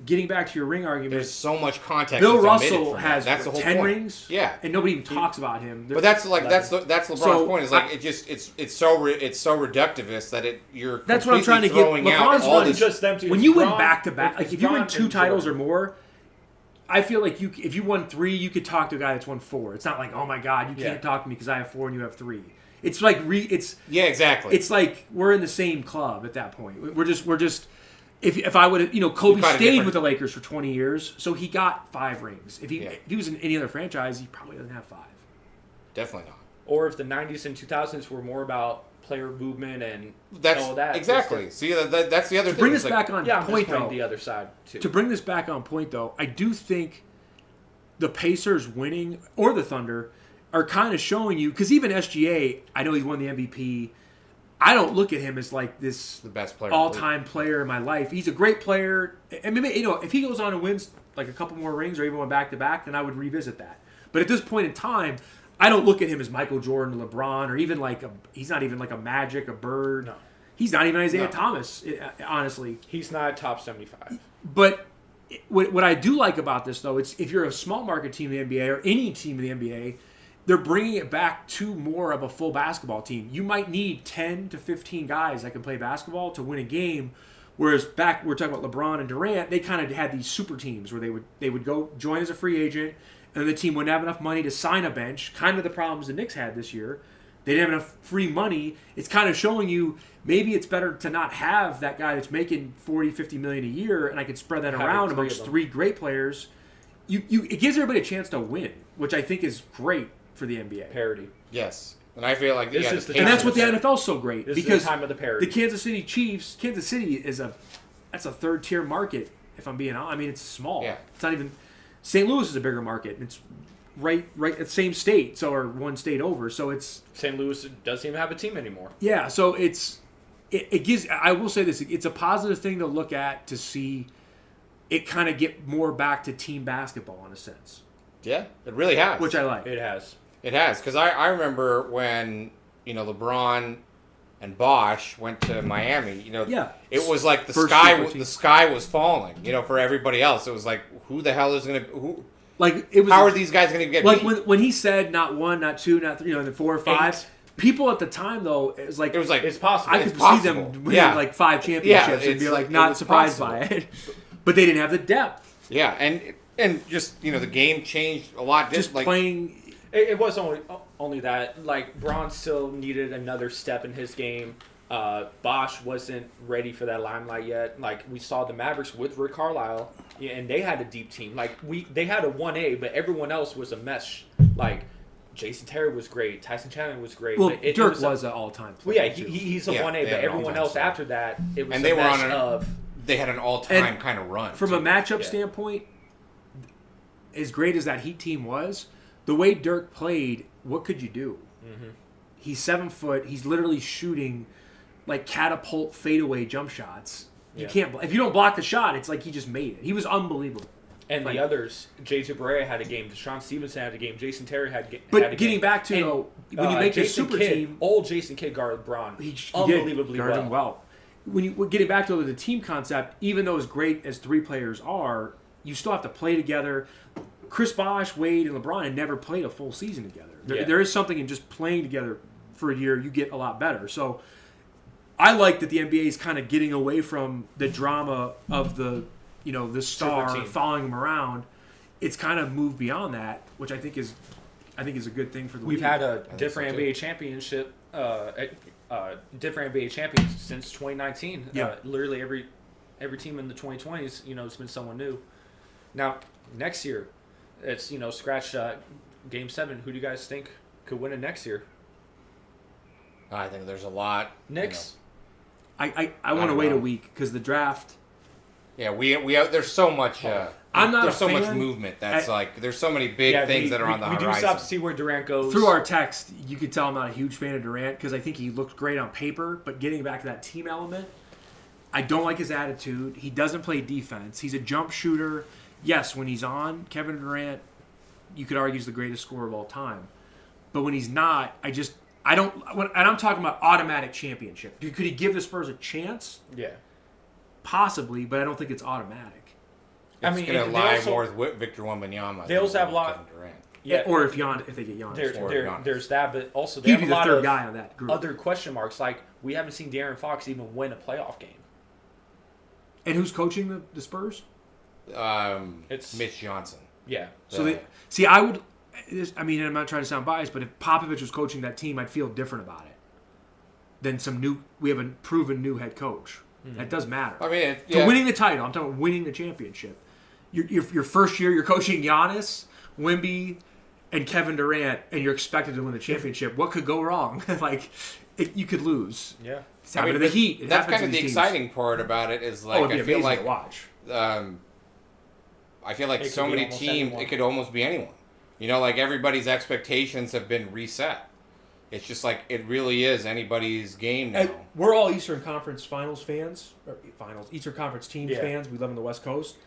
getting back to your ring argument, There's so much context. Bill that's omitted Russell from has that. That's the whole 10 point. rings, Yeah. and nobody even talks about him. But that's LeBron's So, point. Is like it's so reductivist that you're That's what I'm trying to get- throwing out LeBron's all running this. just them two. when It's you win Bron- back to back, like it's if you win Bron 2 and titles or Jordan. more, I feel like if you won 3, you could talk to a guy that's won 4. It's not like, oh my god, you can't Yeah. talk to me because I have 4 and you have 3. It's like Yeah, exactly. it's like we're in the same club at that point. We're just if I would have, Kobe You've got a stayed different- with the Lakers for 20 years, so he got 5 rings. If Yeah. he was in any other franchise, he probably doesn't have 5. Definitely not. Or if the 90s and 2000s were more about player movement and That's all that. exactly. See, that's the other thing. Bring It's this like, back on Yeah, I'm point just playing though. the other side too. To bring this back on point though, I do think the Pacers winning or the Thunder are kind of showing you, because even SGA, I know he won the MVP. I don't look at him as like this the best player. all-time player in my life. He's a great player. I mean, if he goes on and wins like a couple more rings or even one back-to-back, then I would revisit that. But at this point in time, I don't look at him as Michael Jordan, LeBron, or even like he's not even like a Magic, a Bird. No. He's not even Isaiah No. Thomas, honestly. He's not top 75. But what I do like about this, though, it's if you're a small market team in the NBA or any team in the NBA, they're bringing it back to more of a full basketball team. You might need 10 to 15 guys that can play basketball to win a game. Whereas back, we're talking about LeBron and Durant, they kind of had these super teams where they would go join as a free agent, and the team wouldn't have enough money to sign a bench. Kind of the problems the Knicks had this year. They didn't have enough free money. It's kind of showing you maybe it's better to not have that guy that's making 40, 50 million a year, and I can spread that Having around 3 amongst of them. 3 great players. It gives everybody a chance to win, which I think is great for the NBA. Parity. Yes, and I feel like This yeah, is the And that's what the Pacers. NFL's so great This because is the time of the parity. the Kansas City Chiefs, Kansas City is that's a 3rd-tier market. If I'm being honest, I mean it's small. Yeah. It's not even. St. Louis is a bigger market. It's right at the same state, or one state over. So it's St. Louis doesn't even have a team anymore. yeah. So it gives. I will say this: it's a positive thing to look at to see it kind of get more back to team basketball in a sense, Yeah, it really has. which I like. It has. It has, because I remember when LeBron and Bosch went to Miami. Yeah. It was like the First sky super team. the sky was falling. For everybody else, it was like, who the hell is Like it was. How are these guys going to get Like beat? when he said not 1, not 2, not 3, then 4 or 5. 8. People at the time though, it was like It's possible. I It's could possible. see them winning Yeah. like 5 championships and it's be like it not was surprised possible. by it. But they didn't have the depth. Yeah, and just the game changed a lot. Just like playing. It was only that. Like, Braun still needed another step in his game. Bosch wasn't ready for that limelight yet. Like, we saw the Mavericks with Rick Carlisle, and they had a deep team. Like, they had a 1A, but everyone else was a mesh. Like, Jason Terry was great. Tyson Chandler was great. Well, but it Dirk was was an all-time Well, player. yeah, too. he's a Yeah, 1A, they but had an everyone all-time else star. after that, it was And a they were mesh on of... they had an all-time kind of run From too. a matchup Yeah. standpoint, as great as that Heat team was, the way Dirk played, what could you do? Mm-hmm. He's 7 foot. He's literally shooting like catapult fadeaway jump shots. You Yeah. can't. If you don't block the shot, it's like he just made it. He was unbelievable. And Like- the others, J.J. Barea had a game. Deshaun Stevenson had a game. Jason Terry had a game. But getting back to And, when you make a Jason super Kidd, team, old Jason Kidd guarded Braun he did unbelievably guard well. him well. When you getting back to the team concept, even though as great as 3 players are, you still have to play together. Chris Bosh, Wade, and LeBron had never played a full season together. Yeah. There is something in just playing together for a year. You get a lot better. So I like that the NBA is kind of getting away from the drama of the star team. following him around. It's kind of moved beyond that, which I think is a good thing for the We've league. had a think different so, too. NBA championship, different NBA champions since 2019. Yeah. Literally every team in the 2020s, it's been someone new. Now next year, it's scratch Game 7. Who do you guys think could win it next year. I think there's a lot. Knicks. I want to wait a week because the draft. Yeah, we there's so much. I'm not There's a so much fan. movement that's there's so many big things that are on the horizon. We do still have to see where Durant goes. Through our text, you could tell I'm not a huge fan of Durant because I think he looked great on paper, but getting back to that team element, I don't like his attitude. He doesn't play defense. He's a jump shooter. Yes, when he's on, Kevin Durant, you could argue is the greatest scorer of all time. But when he's not, I don't. And I'm talking about automatic championship. Could he give the Spurs a chance? Yeah. Possibly, but I don't think it's automatic. It's going to lie more with Victor Wembanyama. They also have a lot. Kevin Durant. Yeah, or if they get Giannis. There's that, but also they He'd have be a the lot third of guy on that group. other question marks. Like we haven't seen De'Aaron Fox even win a playoff game. And who's coaching the Spurs? It's Mitch Johnson. Yeah. So I would. I mean, I'm not trying to sound biased, but if Popovich was coaching that team, I'd feel different about it than we have a proven new head coach. Mm-hmm. That does matter. I mean, So winning the title, I'm talking about winning the championship. Your first year, you're coaching Giannis, Wemby, and Kevin Durant, and you're expected to win the championship. What could go wrong? You could lose. Yeah. It's happened to the Heat. That's kind of the exciting part about it. Is like I feel like watch. I feel like so many teams, it could almost be anyone. You know, like everybody's expectations have been reset. It's just like it really is anybody's game now. And we're all Eastern Conference Finals fans, Eastern Conference teams Yeah. fans. We live on the West Coast.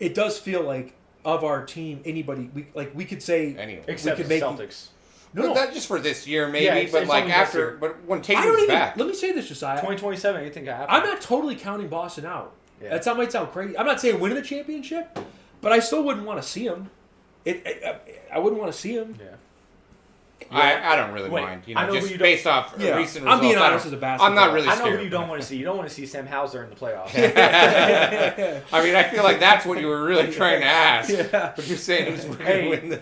It does feel like of our team, anybody we could say Anyone. Except we could the make Celtics. No, not just for this year, maybe, Yeah, but it's like only this year. after. But when I don't Tatum's even. back, Let me say this, Jesiah. 2027, anything can happen. I'm not totally counting Boston out. Yeah. That might sound crazy. I'm not saying winning the championship, but I still wouldn't want to see him. I wouldn't want to see him. Yeah. I don't really Wait, mind. You I know, know who just you based off Yeah. recent I'm results. being I honest don't- as a basketball. I'm not really I know scared. who you don't want to see. You don't want to see Sam Hauser in the playoffs. I mean, I feel like that's what you were really trying to ask. Yeah. But you're saying who's going to Hey. win the...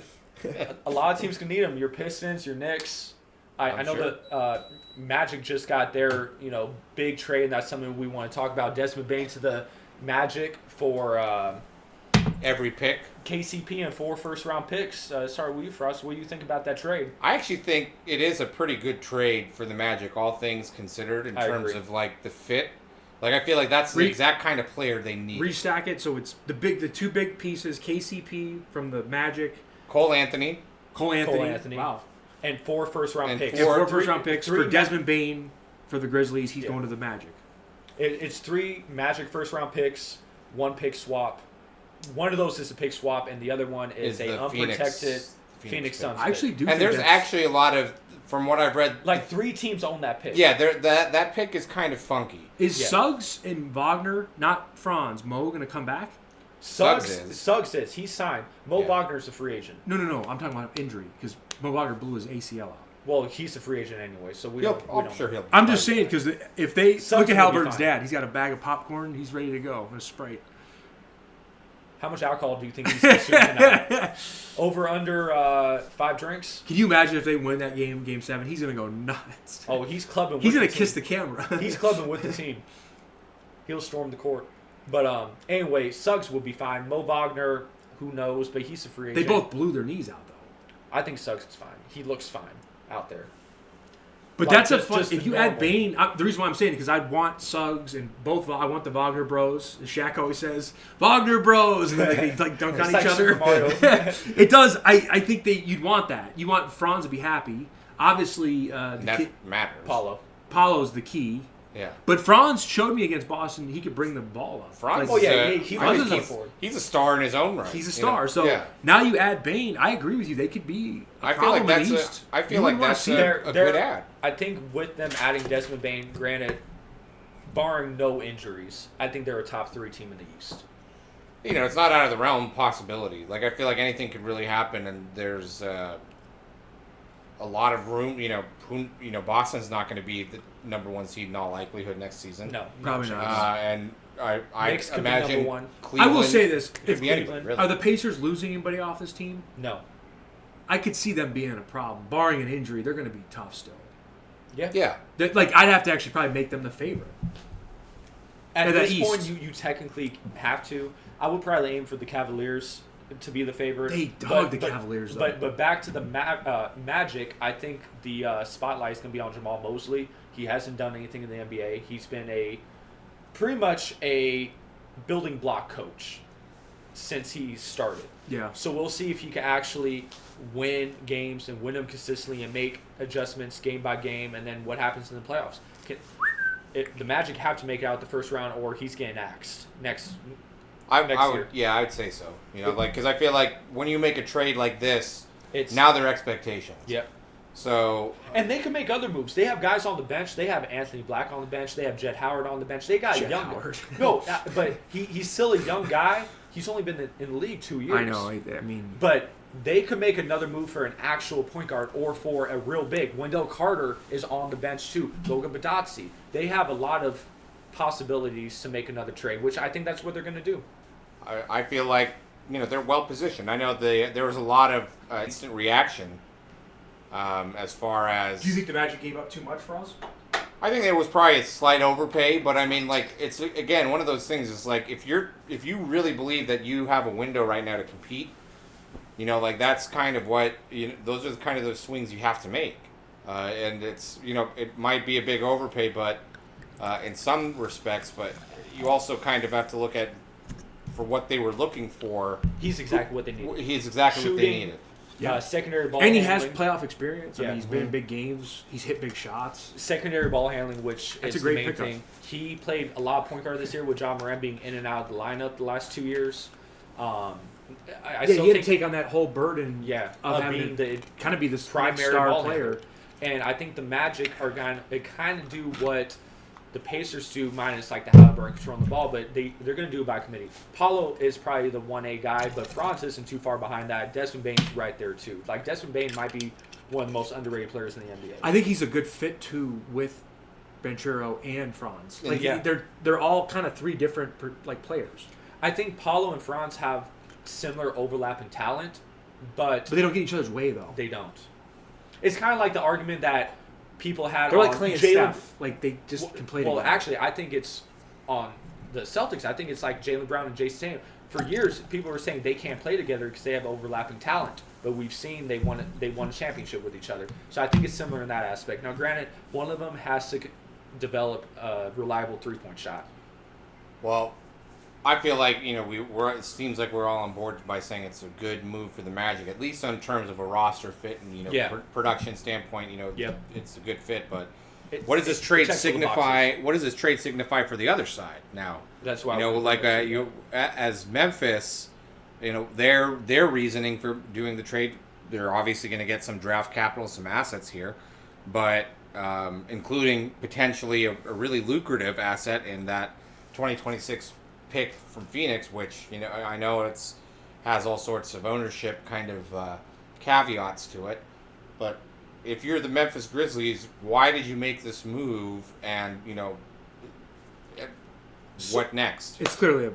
A lot of teams can need him. Your Pistons, your Knicks. I know sure. that Magic just got their big trade, and that's something we want to talk about. Desmond Bain to the Magic for every pick. KCP and 4 first-round picks. Start with you, Faraz. What do you think about that trade? I actually think it is a pretty good trade for the Magic, all things considered, in I terms agree. of like the fit. Like I feel like that's the exact kind of player they need. Restack it so it's the two big pieces: KCP from the Magic, Cole Anthony. Cole Anthony. Wow. And 4 first-round And picks. And 4 Four- first-round picks three for Desmond Bain for the Grizzlies. He's going to the Magic. It's 3 Magic first-round picks, 1 pick swap. One of those is a pick swap, and the other one is the a unprotected Phoenix Suns pick. I actually pick. do. And think there's that's- actually a lot of, from what I've read, Like 3 teams own that pick. yeah, that pick is kind of funky. Is Yeah. Suggs and Wagner, not Franz, Mo, going to come back? Suggs is. He's signed. Mo Yeah. Wagner's a free agent. No. I'm talking about injury because Mo Wagner blew his ACL out. Well, he's a free agent anyway, so we I'm don't. sure he'll. I'm just saying because if they Suggs look at will be Halliburton's fine. dad, he's got a bag of popcorn. He's ready to go and a Sprite. How much alcohol do you think he's consuming tonight? Over under 5 drinks? Can you imagine if they win that game 7? He's going to go nuts. Oh, he's clubbing. He's with going to the kiss team. the camera. He's clubbing with the team. He'll storm the court. But anyway, Suggs will be fine. Mo Wagner, who knows? But he's a free They agent. both blew their knees out though. I think Suggs is fine. He looks fine out there. But Like, that's a just- fun. just If the you add normal. Bane, the reason why I'm saying it because I'd want Suggs and both. I want the Wagner Bros. As Shaq always says, Wagner Bros. And then they dunk on It's each like other. Super Mario. It does. I think you'd want that. You want Franz to be happy. Obviously, that matters. Paulo's the key. Yeah. But Franz showed me against Boston he could bring the ball up. Franz. Oh, yeah, is, he Franz runs is the forward. he's a star in his own right. He's a you star. know? So yeah. now you add Bane. I agree with you. They could be. I feel like that's a good ad. I think with them adding Desmond Bain, granted, barring no injuries, I think they're a top 3 team in the East. You know, it's not out of the realm possibility. Like I feel like anything could really happen, and there's a lot of room. You know, Boston's not going to be the number 1 seed in all likelihood next season. No, Probably no not. chance. And I Knicks could be imagine number 1. Cleveland. I will say this: could if be anybody, really. are the Pacers losing anybody off this team? No. I could see them being a problem. Barring an injury, they're going to be tough still. Yeah. Like I'd have to actually probably make them the favorite. At the this East. point, you technically have to. I would probably aim for the Cavaliers to be the favorite. They dogged the Cavaliers, though. But back to the Magic, I think the spotlight is going to be on Jamal Mosley. He hasn't done anything in the NBA. He's been pretty much a building block coach since he started. Yeah. So we'll see if he can actually win games and win them consistently and make adjustments game by game, and then what happens in the playoffs. The Magic have to make it out the first round, or he's getting axed next year. Yeah, I would say so. Because I feel like when you make a trade like this, It's now their expectations. Yep. So. And they can make other moves. They have guys on the bench. They have Anthony Black on the bench. They have Jet Howard on the bench. They got Jet young. Howard. No, but he's still a young guy. He's only been in the league 2 years. I know. I mean, but they could make another move for an actual point guard or for a real big. Wendell Carter is on the bench too. Logan Badazzi. They have a lot of possibilities to make another trade, which I think that's what they're going to do. I feel like they're well positioned. I know there was a lot of instant reaction as far as. do you think the Magic gave up too much for us? I think there was probably a slight overpay, but I mean, like, it's again one of those things. It's like if you really believe that you have a window right now to compete, like that's kind of what those are kind of those swings you have to make, and it's it might be a big overpay, but in some respects, but you also kind of have to look at for what they were looking for. He's exactly what they needed. He's exactly what they needed. Yeah, secondary ball And he handling. has playoff experience. I Yeah. mean, he's been in big games. He's hit big shots. Secondary ball handling, which That's is a great the main pickup. thing. He played a lot of point guard this year with John Moran being in and out of the lineup the last 2 years. I Yeah, still he had think, to take on that whole burden. yeah, of being having the kind of be this primary star ball player. handler. And I think the Magic are going to kind of do what the Pacers do, minus like the Halliburton controlling the ball, but they're going to do it by committee. Paulo is probably the 1A guy, but Franz isn't too far behind that. Desmond Bane's right there too. Like Desmond Bane might be one of the most underrated players in the NBA. I think he's a good fit too with Banchero and Franz. Like Yeah. they're all kind of three different players, I think Paulo and Franz have similar overlap in talent, but but they don't get each other's way though. they don't. It's kind of like the argument that people had They're on like Clay and Jalen. Steph. Like they just can play Well, together. actually, I think it's on the Celtics. I think it's like Jaylen Brown and Jason Tatum. For years, people were saying they can't play together because they have overlapping talent. But we've seen they won a championship with each other. So I think it's similar in that aspect. Now, granted, one of them has to develop a reliable three-point shot. Well, I feel like it seems like we're all on board by saying it's a good move for the Magic, at least in terms of a roster fit and Yeah. production standpoint. Yep. It's a good fit. But It- what does this it trade checks all the signify? boxes. What does this trade signify for the other side now? That's why As Memphis, their reasoning for doing the trade, they're obviously going to get some draft capital, some assets here, but including potentially a really lucrative asset in that 2026 pick from Phoenix, which I know has all sorts of ownership kind of caveats to it, but if you're the Memphis Grizzlies, why did you make this move? And what next? It's clearly a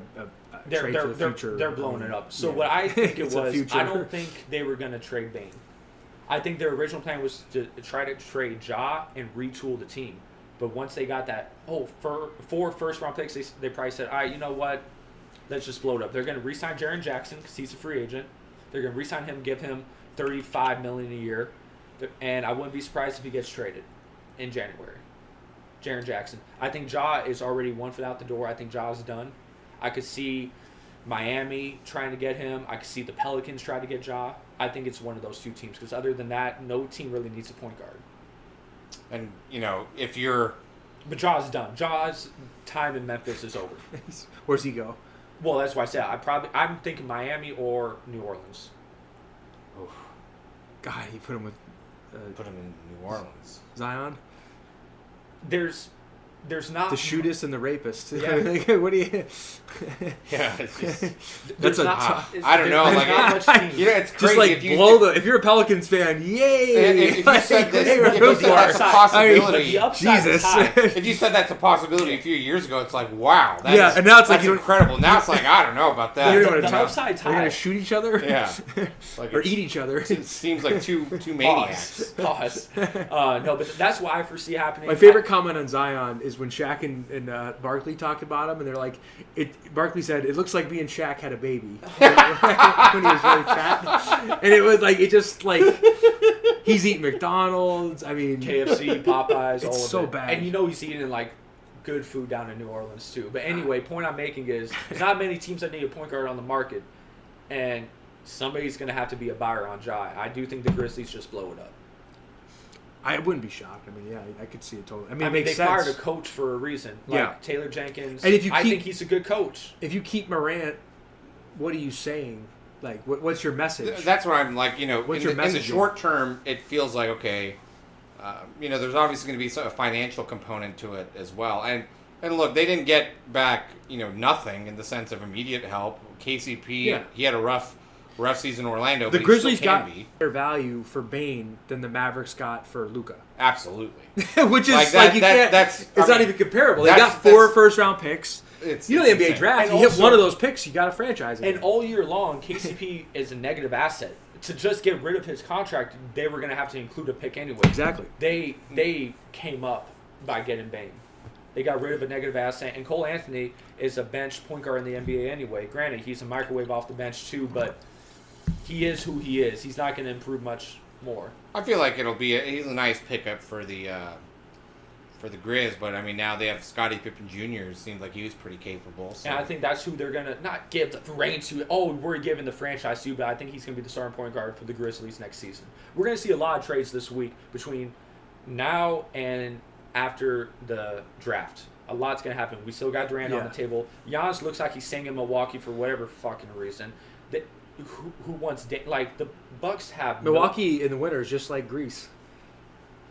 trade for the they're, future. they're blowing it up. So Yeah. what I think it It's a was, future. I don't think they were going to trade Bane. I think their original plan was to try to trade Ja and retool the team. But once they got that, four first-round picks, they probably said, all right, you know what? Let's just blow it up. They're going to re-sign Jaren Jackson because he's a free agent. They're going to re-sign him, give him $35 million a year. And I wouldn't be surprised if he gets traded in January. Jaren Jackson. I think Ja is already one foot out the door. I think Ja's done. I could see Miami trying to get him. I could see the Pelicans try to get Ja. I think it's one of those two teams because other than that, no team really needs a point guard. And if you're But Ja's done. Ja's time in Memphis is over. Where's he go? Well, that's why I said I'm thinking Miami or New Orleans. God, he put him with put him in New Orleans. Zion. There's not The shootist and the rapist. Yeah. What do you? Yeah, it's just, That's there's a not, tough- it's- I don't know, there's like, not much teams. it's crazy Just like if you blow if you're a Pelicans fan, yay! if you said this, Hey, if you said that's a upside. possibility, The upside is Jesus. high. if you said that's a possibility a few years ago, it's like wow, that's, Yeah, and now it's like that's you don't- incredible. Now it's like I don't know about that. You're The gonna the tell- upside's They're gonna high. shoot each other. Yeah. Like or it's- eat each other. It seems like two maniacs. Pause. No, but that's what I foresee happening. My favorite comment on Zion is is when Shaq and Barkley talked about him, and they're like, Barkley said, it looks like me and Shaq had a baby when he was really fat. And it was like, it just like, he's eating McDonald's. I mean, KFC, Popeyes, all of it. It's so bad. And you know he's eating like good food down in New Orleans too. But anyway, point I'm making is there's not many teams that need a point guard on the market, and somebody's going to have to be a buyer on Ja. I do think the Grizzlies just blow it up. I wouldn't be shocked. I mean, yeah, I could see it totally. I mean, it they makes sense. fired a coach for a reason. Like Yeah. Taylor Jenkins. And if you I keep- think he's a good coach. If you keep Morant, what are you saying? Like, what's your message? That's what I'm like. What's In your the message? short term, it feels like okay. There's obviously going to be a financial component to it as well. And look, they didn't get back nothing in the sense of immediate help. KCP, Yeah. he had a rough season in Orlando. The but Grizzlies he still got can be. better value for Bane than the Mavericks got for Luka. Absolutely. Which is Like that- you that- can't. It's not even comparable. They got 4 first-round picks. It's You know the NBA insane. draft. And You hit also- one of those picks, you got a franchise. And all year long, KCP is a negative asset. To just get rid of his contract, they were going to have to include a pick anyway. Exactly. They came up by getting Bane. They got rid of a negative asset, and Cole Anthony is a bench point guard in the NBA anyway. Granted, he's a microwave off the bench too, but he is who he is. He's not going to improve much more. I feel like he's a nice pickup for the Grizz, but I mean now they have Scottie Pippen Jr. It seems like he was pretty capable. So. And I think that's who they're going to not give the reins to. Oh, we're giving the franchise to, but I think he's going to be the starting point guard for the Grizzlies next season. We're going to see a lot of trades this week between now and after the draft. A lot's going to happen. We still got Durant on the table. Giannis looks like he's staying in Milwaukee for whatever fucking reason. Who wants like the Bucks have Milwaukee in the winter is just like Greece.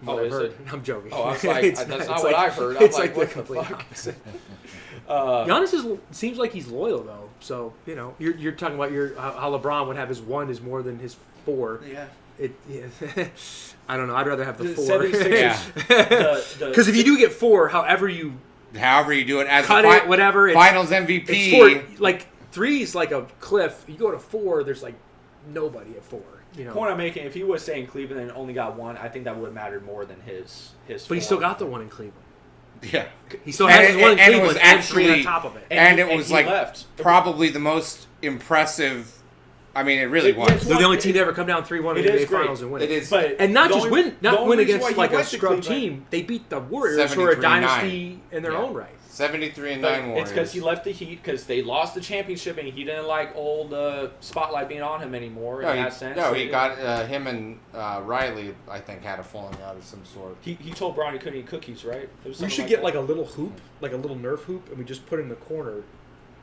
Oh, I've is heard. it? I'm joking. Oh, I was like, It's that's it's not what I've heard. I'm It's like, like the what the complete fuck? opposite. Giannis seems like he's loyal though. So you're talking about how LeBron would have his 1 is more than his 4. Yeah. I don't know. I'd rather have the 4. 76ers, Because if you do get 4, however you do it as cut it, whatever, Finals MVP. it's 4. Like 3 is like a cliff. You go to 4, there's like nobody at 4. Point I'm making, if he was staying in Cleveland and only got 1, I think that would have mattered more than his. But he still got the 1 in Cleveland. Yeah. He still has his 1 in and it Cleveland was and 3 on actually top of it. And it was he like left. probably the most impressive. I mean, it really was. it's They're the only team to ever come down 3-1 in the It is NBA great. Finals and win It is. But And not the just only- win, the not only win reason against why he like a went to scrub Cleveland- team. They beat the Warriors, who are a 73-9. dynasty in their Yeah. own right. 73-9 But Warriors. it's because he left the Heat because they lost the championship and he didn't like old spotlight being on him anymore in that sense. No, So he got him and Riley. I think had a falling out of some sort. He told Bron he couldn't eat cookies, right? It was We something should like get that. like a little hoop, like a little Nerf hoop, and we just put it in the corner,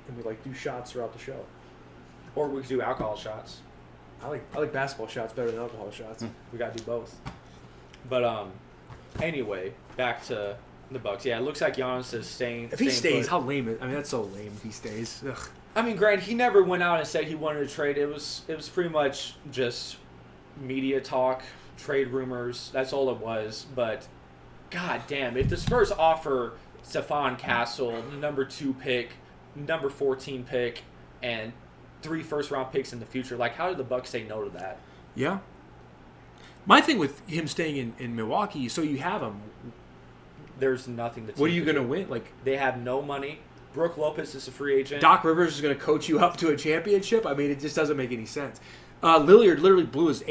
and we like do shots throughout the show. Or we could do alcohol shots. I like basketball shots better than alcohol shots. We got to do both. But anyway, back to the Bucks. Yeah, it looks like Giannis is staying. If he staying stays, put. how lame is? I mean, that's so lame. If he stays, ugh. I mean, granted, he never went out and said he wanted to trade. It was pretty much just media talk, trade rumors. That's all it was. But god damn, if the Spurs offer Stephon Castle, number 2 pick, number 14 pick, and 3 first-round picks in the future, like how did the Bucks say no to that? Yeah. My thing with him staying in Milwaukee, so you have him. There's nothing to. What are you gonna win? Like They have no money. Brooke Lopez is a free agent. Doc Rivers is gonna coach you up to a championship? I mean, it just doesn't make any sense. Lillard literally blew his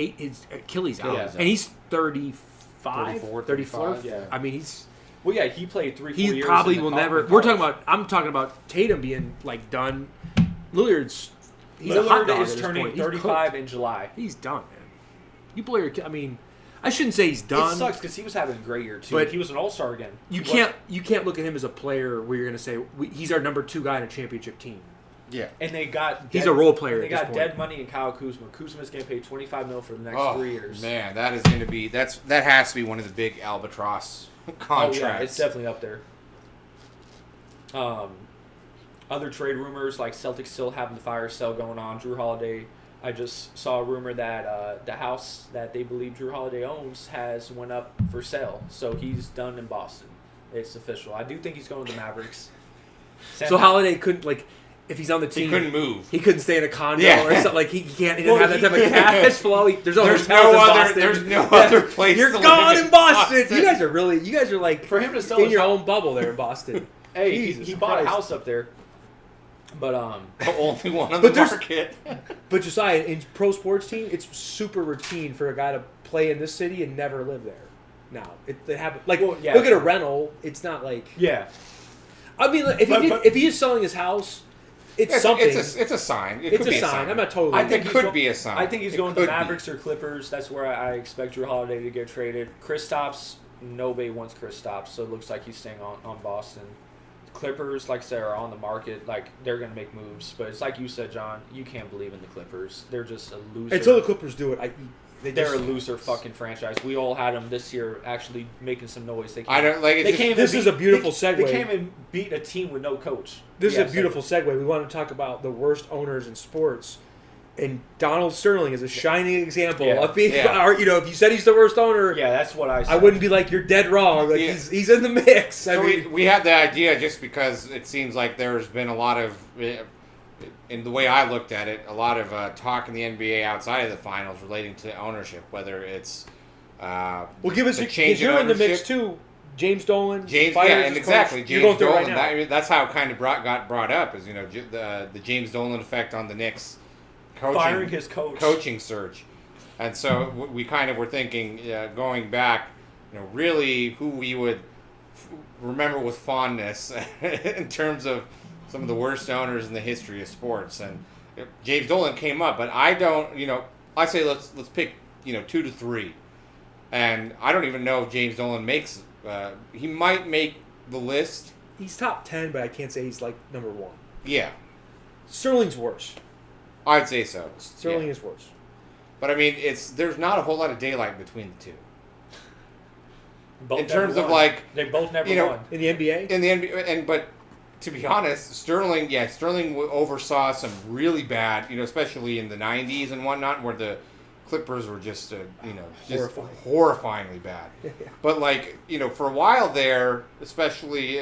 Achilles out, Yeah. and he's 35, 34, 34. yeah. I mean, he's. Well, yeah, he played 3-4 He years. probably in the will college- never. We're talking about. I'm talking about Tatum being like done. Lillard's. He's a hot Lillard dog is at this turning point. He's 35 cooked. in July. He's done, man. You blow your. I mean, I shouldn't say he's done. It sucks because he was having a great year too. But He was an all-star again. You He can't look at him as a player where you're going to say he's our number 2 guy in a championship team. Yeah. And they got. He's a role player They at this got point. dead money in Kyle Kuzma. Kuzma's getting paid $25 million for the next 3 years. Man, that is going to be that has to be one of the big albatross contracts. Oh yeah, it's definitely up there. Other trade rumors like Celtics still having the fire sale going on. Drew Holiday. I just saw a rumor that the house that they believe Drew Holiday owns has went up for sale, so he's done in Boston. It's official. I do think he's going to the Mavericks. So Holiday couldn't like. if he's on the team, He couldn't move. He couldn't stay in a condo Yeah. or something. Like he can't. He didn't have that type of cash flow. There's no There's hotels no in other. Boston. There's no other place. You're to gone live in Boston. You guys are really. You guys are like For him to sell in his your house- own bubble there in Boston. Hey, Jesus he bought a Christ. house up there, but The only one on But the there's- market. But Jesiah, in pro sports team, it's super routine for a guy to play in this city and never live there. Now they happen. Like Well, yeah, look at a sure. rental. It's not like. yeah, I mean, if he is selling his house, it's something. It's a sign. It It's could a be sign. I'm not totally. I think It he's could go- be a sign. I think he's It going to could be. Mavericks or Clippers. That's where I expect Drew Holiday to get traded. Kristaps, nobody wants Kristaps, so it looks like he's staying on Boston. Clippers, like I said, are on the market. Like they're going to make moves, but it's like you said, John. You can't believe in the Clippers. They're just a loser. Until the Clippers do it, They're a loser fucking franchise. We all had them this year, actually making some noise. They came, I don't like. It's They just, came This and is a beat- beautiful they, segue. They came and beat a team with no coach. This Yeah, is a beautiful segue. We want to talk about the worst owners in sports, and Donald Sterling is a shining example Yeah. of being. Yeah. Or, if you said he's the worst owner, Yeah, that's what I said. I wouldn't be like you're dead wrong. Like Yeah. he's in the mix. So I mean, we had the idea just because it seems like there's been a lot of, in the way I looked at it, a lot of talk in the NBA outside of the finals relating to ownership, whether it's well, give us the because change in you're in the mix ownership. too. James Dolan, James, fires yeah, his and coach. exactly. You're James going through it Dolan. right now. That's how it kind of got brought up. Is the James Dolan effect on the Knicks firing his coach. coaching surge, and so we kind of were thinking going back, really who we would remember with fondness in terms of some of the worst owners in the history of sports, and James Dolan came up, but I don't. I say let's pick 2 to 3. And I don't even know if James Dolan makes. He might make the list. He's top 10, but I can't say he's like number 1. Yeah, Sterling's worse. I'd say so. Sterling Yeah. is worse. But I mean, there's not a whole lot of daylight between the two. Both in never terms of, won. like, they both never won. In the NBA, In the NBA, but to be honest, Sterling oversaw some really bad, especially in the '90s and whatnot, where the Clippers were just horrifyingly bad. But for a while there, especially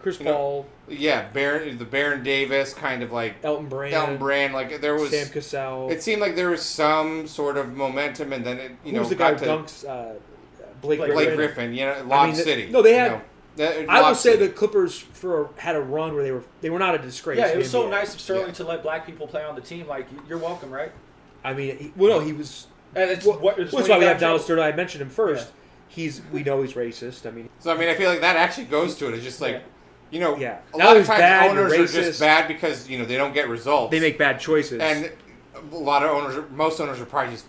Chris Paul, the Baron Davis kind of like Elton Brand, like there was Sam Cassell. It seemed like there was some sort of momentum, and then it Who's the guy got who to dunks? Blake Blake Griffin. Griffin, Lob City. No, they had. I Lob will say City. the Clippers had a run where they were not a disgrace. Yeah, to it was the so NBA. nice of Sterling Yeah. to let black people play on the team. Like, you're welcome, right? I mean, he was. And it's Well, what, it's that's when why you we got have in Donald trouble. Sterling. I mentioned him first. We know he's racist. I mean, So I feel like that actually goes to it. It's just like, Yeah. a Now lot of he's times bad, owners are you're just racist. bad because they don't get results. they make bad choices. and a lot of most owners are probably just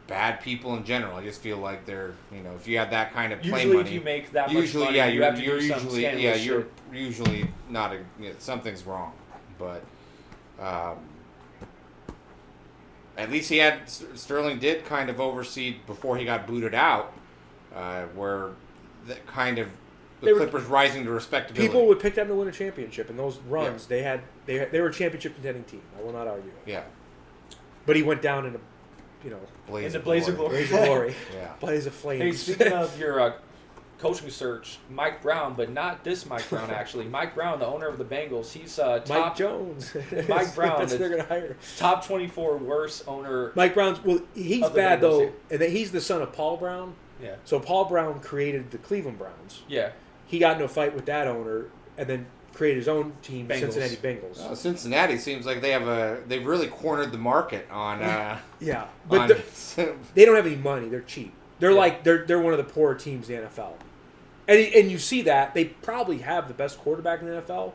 bad people in general. I just feel like they're if you have that kind of play Usually, money, if you make that much money, yeah, you have to you're do some usually scandalous you're shit. usually not something's wrong, but at least Sterling did kind of oversee before he got booted out, where the kind of the Clippers rising to respectability. People would pick them to win a championship, and those runs they were a championship contending team. I will not argue. Yeah, But he went down in a blaze In the blaze of glory. blaze of glory, Yeah. blaze of flames. Hey, speaking of your coaching search, Mike Brown, but not this Mike Brown, actually. Mike Brown, the owner of the Bengals, he's Mike top Jones. Mike Brown, That's what they're gonna hire. top 24 worst owner. Mike Brown's he's Of the bad Bengals, though, yeah. and then he's the son of Paul Brown. Yeah. So Paul Brown created the Cleveland Browns. Yeah. He got in a fight with that owner, and then created his own team, Bengals. Cincinnati Bengals. Cincinnati seems like they've really cornered the market on. Yeah, but on they don't have any money. They're cheap. They're like they're one of the poorer teams in the NFL, and you see that they probably have the best quarterback in the NFL.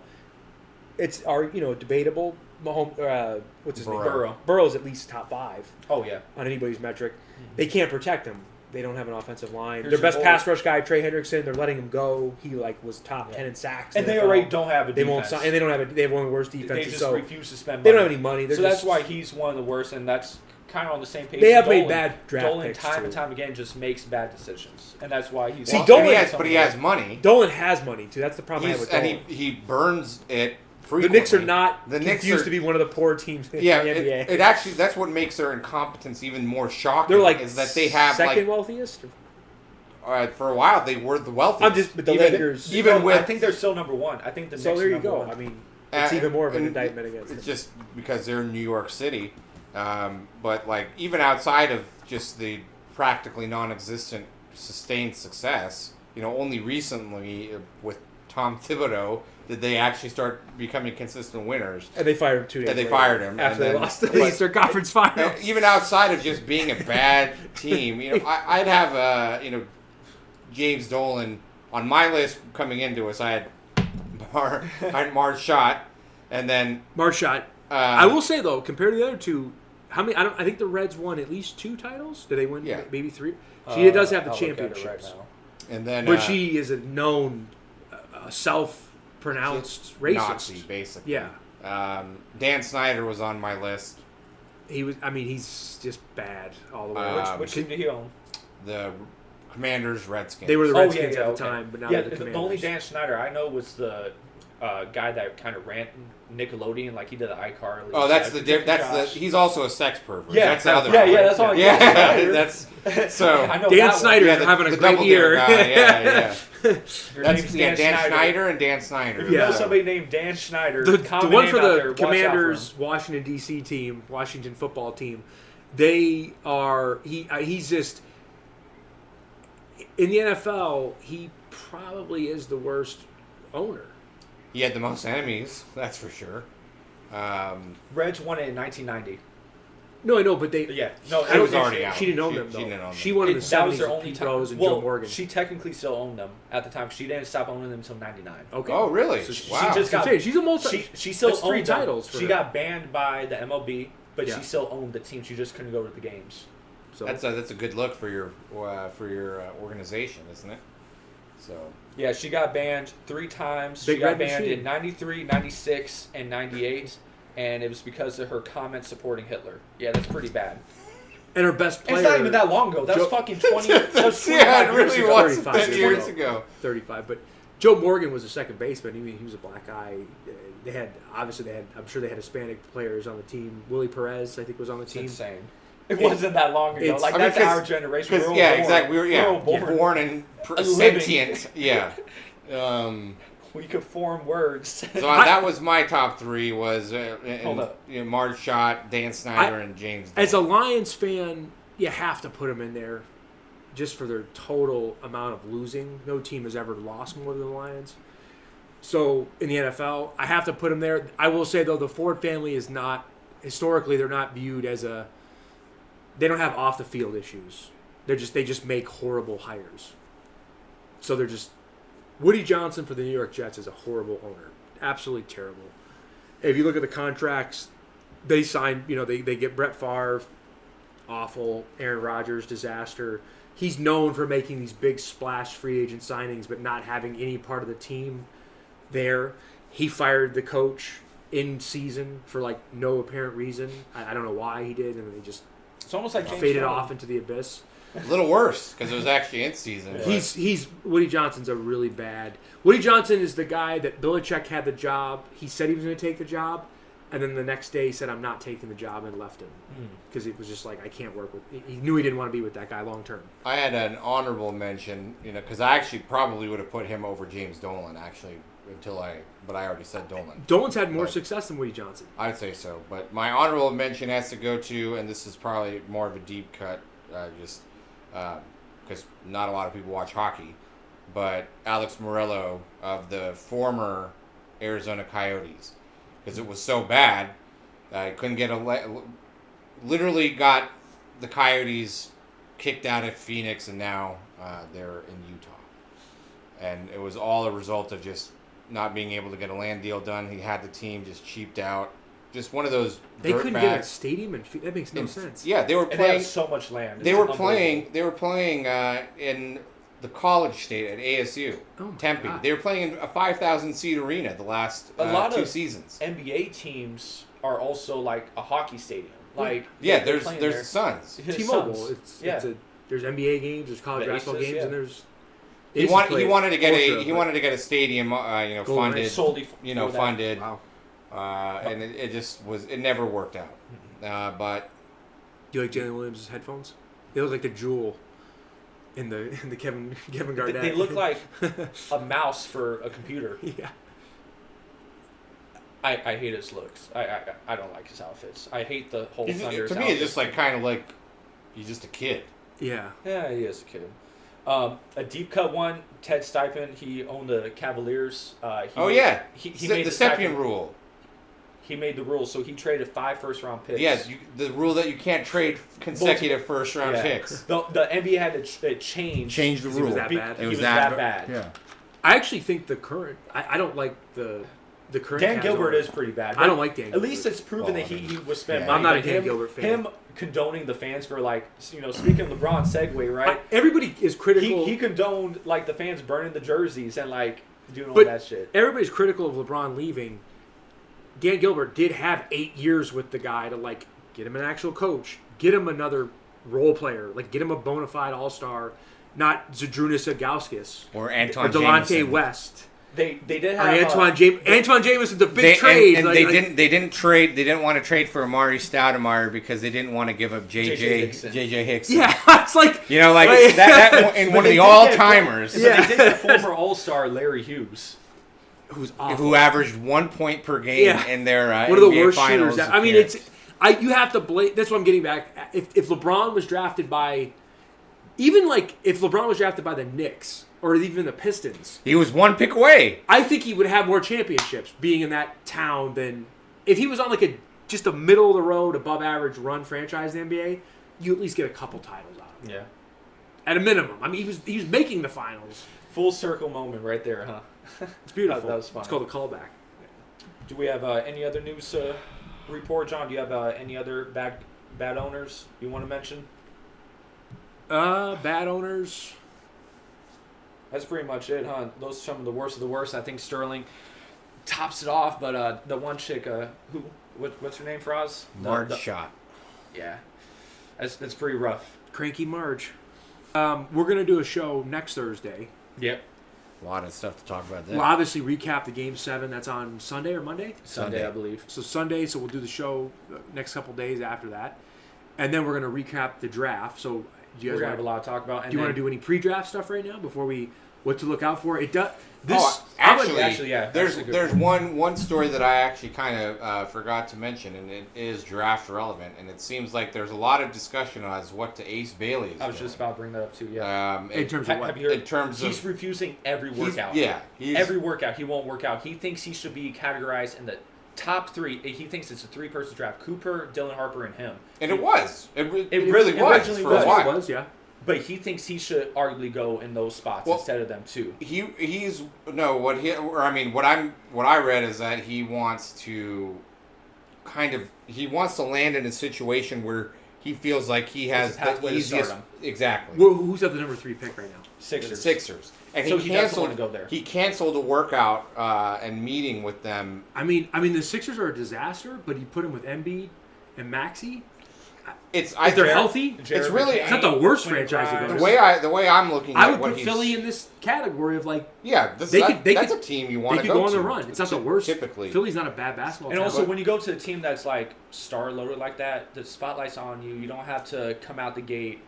It's debatable. Mahomes, what's his name? Burrow. Burrow's at least top 5 Oh, yeah. on anybody's metric. They can't protect him. They don't have an offensive line. Here's Their your best boy. pass rush guy, Trey Hendrickson, they're letting him go. He was top 10 in sacks. And in they the already NFL. don't have a They defense. won't sign, and they don't have. They have one of the worst They defenses. just So refuse to spend money. they don't have any money. They're So just, that's why he's one of the worst, and that's kind of on the same page. They as have made Dolan. bad draft Dolan picks, time too. and time again just makes bad decisions, and that's why he's. See, Well, Dolan- but he has money. Dolan has money too. That's the problem I have with Dolan. And he burns it The frequently. Knicks are not The Knicks confused are- to be one of the poor teams in Yeah, the NBA. it actually that's what makes their incompetence even more shocking. They're like is that they have second wealthiest. for a while they were the wealthiest. But the even, Lakers. even I with think they're still number one. I think the So Knicks there are you number go. one. I mean, it's even more of an and indictment against them. It's just because they're in New York City. But like even outside of just the practically non-existent sustained success, only recently with Tom Thibodeau did they actually start becoming consistent winners. And they fired him 2 days And they later fired him after and they then, lost the Eastern Conference Finals. Even outside of just being a bad team, I'd have James Dolan on my list coming into us. I had Marshot, and then Marshot. I will say though, compared to the other two, how many? I think the Reds won at least 2 titles. Did they win? Yeah. Maybe 3. She does have the I'll look at it championships, right now. and then but she is a known self-pronounced racist. Nazi, basically. Yeah. Dan Snyder was on my list. He was. I mean, he's just bad all the way. Which team did he own? The Commanders, Redskins. They were the Redskins at the okay. time, but now Yeah, they're the Commanders. the only Dan Snyder I know was the guy that kind of ran Nickelodeon, like he did the iCarly. Oh, he's also a sex pervert. Yeah, that's the other. yeah, one. yeah, that's all. Yeah, that's so. I know Dan that Snyder Yeah, having a the great double year. dare guy, yeah. Your That's name's Dan Schneider and Dan Snyder. If you Yeah. know somebody named Dan Schneider, The common one name for out the there, watch out for Commanders, him. Washington D.C. team, Washington football team, they are. He's just in the NFL. He probably is the worst owner. He had the most enemies, that's for sure. Reds won it in 1990. No, I know, but they. Yeah, no, She was already out. She didn't own She them though. didn't own them. She won in the That was '70s their with only Pete time. Rose and Well, Joe Morgan. she technically still owned them at the time. She didn't stop owning them until '99. Okay. Oh, really? So she Wow. just got- she's a multi. She still That's 3 owned them. titles for She her. got banned by the MLB, but Yeah. she still owned the team. She just couldn't go to the games. So That's a good look for your organization, isn't it? So Yeah, she got banned 3 times. Big She got Red banned Machine. in 93, 96, and 98. And it was because of her comments supporting Hitler. Yeah, that's pretty bad. and her best player. It's not even that long ago. That was Joe- fucking 20. That was 25 yeah, it years really ago. was 35 10 years years ago. ago. 35, but Joe Morgan was a second baseman. He was a black guy. They had I'm sure they had Hispanic players on the team. Willie Perez, I think, was on the It's team. insane. It wasn't that long ago. it's- Like, I mean, that's our generation. We're all born. exactly. We were all born. born and Living. sentient. Yeah. We could form words. So that was my top 3 was Hold up. Marshot, Dan Snyder, and James. As a Dolan. Lions fan, you have to put them in there, just for their total amount of losing. No team has ever lost more than the Lions. So in the NFL, I have to put them there. I will say though, the Ford family is not historically. They're not viewed as a. They don't have off the field issues. They just make horrible hires. So they're just. Woody Johnson for the New York Jets is a horrible owner. Absolutely terrible. If you look at the contracts, they signed, they get Brett Favre, awful. Aaron Rodgers, disaster. He's known for making these big splash free agent signings, but not having any part of the team there. He fired the coach in season for no apparent reason. I don't know why he did, and then they just It's almost like James faded Harden. off into the abyss. A little worse because it was actually in season. but- He's Woody Johnson's a really bad. Woody Johnson is the guy that Belichick had the job. He said he was going to take the job, and then the next day he said, "I'm not taking the job," and left him because it was just I can't work with. He knew he didn't want to be with that guy long term. I had an honorable mention, because I actually probably would have put him over James Dolan actually but I already said Dolan. Dolan's had more Right. success than Woody Johnson. I'd say so, but my honorable mention has to go to, and this is probably more of a deep cut, because not a lot of people watch hockey, but Alex Morello of the former Arizona Coyotes, because it was so bad, I couldn't get literally got the Coyotes kicked out of Phoenix, and now they're in Utah, and it was all a result of just not being able to get a land deal done. He had the team just cheaped out. Just one of those. They couldn't get a dirtbags. stadium, and that makes no sense. Yeah, they were And they playing. have so much land. They It's were unbelievable. playing in the college state at ASU, Oh my Tempe. God. They were playing in a 5,000 seat arena the last A lot 2 of seasons. NBA teams are also like a hockey stadium. Like Yeah, they're there's playing the there. Suns. T-Mobile. Suns. There's NBA games, there's college The basketball Aces, games, yeah. and there's. He Aces wanted play to get Ultra, he but- wanted to get a stadium, Golden funded, Knights. solely for that. funded, Wow. and it just it never worked out. But Do you like Jalen Williams' headphones? They look like the jewel in the Kevin Garnett. They look like a mouse for a computer. yeah. I hate his looks. I don't like his outfits. I hate the whole Thunder's To me, it's just like kind of like he's just a kid. Yeah. Yeah, he is a kid. A deep cut one, Ted Stipend. He owned the Cavaliers. He made the Stepien rule. He made the rule, so he traded 5 first-round picks. Yes, the rule that you can't trade consecutive first-round picks. The NBA had to change the He rule. was that bad. He was that bad. Yeah. I actually think the current. I don't like the current. Dan Cavs Gilbert owner. is pretty bad. I don't like Dan At Gilbert. least it's proven that he was spending Yeah. money. I'm not a but Dan Gilbert fan. Him condoning the fans for speaking of LeBron segue, right? Everybody is critical. He condoned the fans burning the jerseys and doing all But that shit. Everybody's critical of LeBron leaving. Dan Gilbert did have 8 years with the guy to get him an actual coach, get him another role player, get him a bona fide all-star, not Zdrunas Ilgauskas Or Anton or Delonte Jameson. West. They did Or have Antoine Jameson's a big trade. And they didn't trade. They didn't want to trade for Amari Stoudemire because they didn't want to give up JJ Hickson. Yeah, it's like that in one of the all-timers. But they did have former All-Star Larry Hughes. who's awful. Who averaged 1 point per game in their one of the NBA worst finals shooters. I mean, you have to blame. That's what I'm getting back. If LeBron was drafted by, even if LeBron was drafted by the Knicks or even the Pistons, he was 1 pick away. I think he would have more championships being in that town than if he was on just a middle of the road, above average run franchise in the NBA. You at least get a couple titles out of him. Yeah. At a minimum. I mean, he was making the finals. Full circle moment right there, huh? It's beautiful. That was fun. It's called a callback. Do we have any other news report, John? Do you have any other bad owners you want to mention? Bad owners. That's pretty much it, huh? Those are some of the worst of the worst. I think Sterling tops it off, but the one chick, what's her name, Faraz? Marge shot. Yeah, that's pretty rough. Cranky Marge. We're going to do a show next Thursday. Yep. A lot of stuff to talk about there. We'll obviously recap the Game 7. That's on Sunday or Monday? Sunday, I believe. So Sunday, so we'll do the show next couple days after that. And then we're going to recap the draft. So do you We're guys going to have a lot to talk about. do you want to do any pre-draft stuff right now before what to look out for? It does. Actually, yeah. There's one story that I actually kind of forgot to mention, and it is draft relevant. And it seems like there's a lot of discussion as what to Ace Bailey is I was doing. just about to bring that up too. Yeah. In terms of what? Have you heard? In terms he's of refusing every workout. he's Every workout he won't work out. He thinks he should be categorized in the top 3. He thinks it's a 3-person draft: Cooper, Dylan Harper, and him. and it was. It really It was originally for was. a while. It was, yeah. But he thinks he should arguably go in those spots instead of them too. What I read is that he wants to land in a situation where he feels like he has There's a pathway the to easiest. stardom. Exactly. Who's at the number 3 pick right now? Sixers. And So he he doesn't canceled. want to go there. He canceled a workout and meeting with them. I mean, the Sixers are a disaster, but he put him with Embiid and Maxey. If they're healthy, It's really- it's not the worst franchise to go the to. way I'm looking at I would what put he's, Philly in this category of that's they a team you want they to could go go on to. the run. It's not the worst. Typically, Philly's not a bad basketball And team. also, when you go to a team that's star loaded like that, the spotlight's on you. You don't have to come out the gate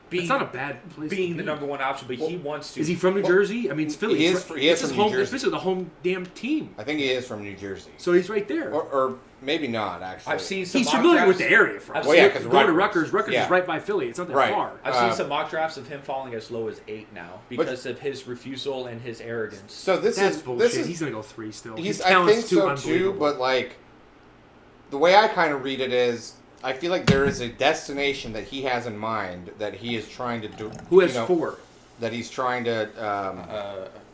it's not a bad place. being to the be. number one option, but he wants to. Is he from New Jersey? I mean, it's Philly. He is It's he is his from New home. Jersey. It's basically the home damn team. I think he is from New Jersey, So he's right there. or maybe not actually. I've seen some He's mock familiar drafts. with the area. From. Well, yeah, 'cause going to Rutgers. Rutgers Yeah. is right by Philly. It's not that Right. far. I've seen some mock drafts of him falling as low as 8 now because of his refusal and his arrogance. So That's bullshit. this is He's gonna go 3 still. I His think talent's so too, unbelievable. but the way I kind of read it is, I feel like there is a destination that he has in mind that he is trying to do. Who has 4? That he's trying to.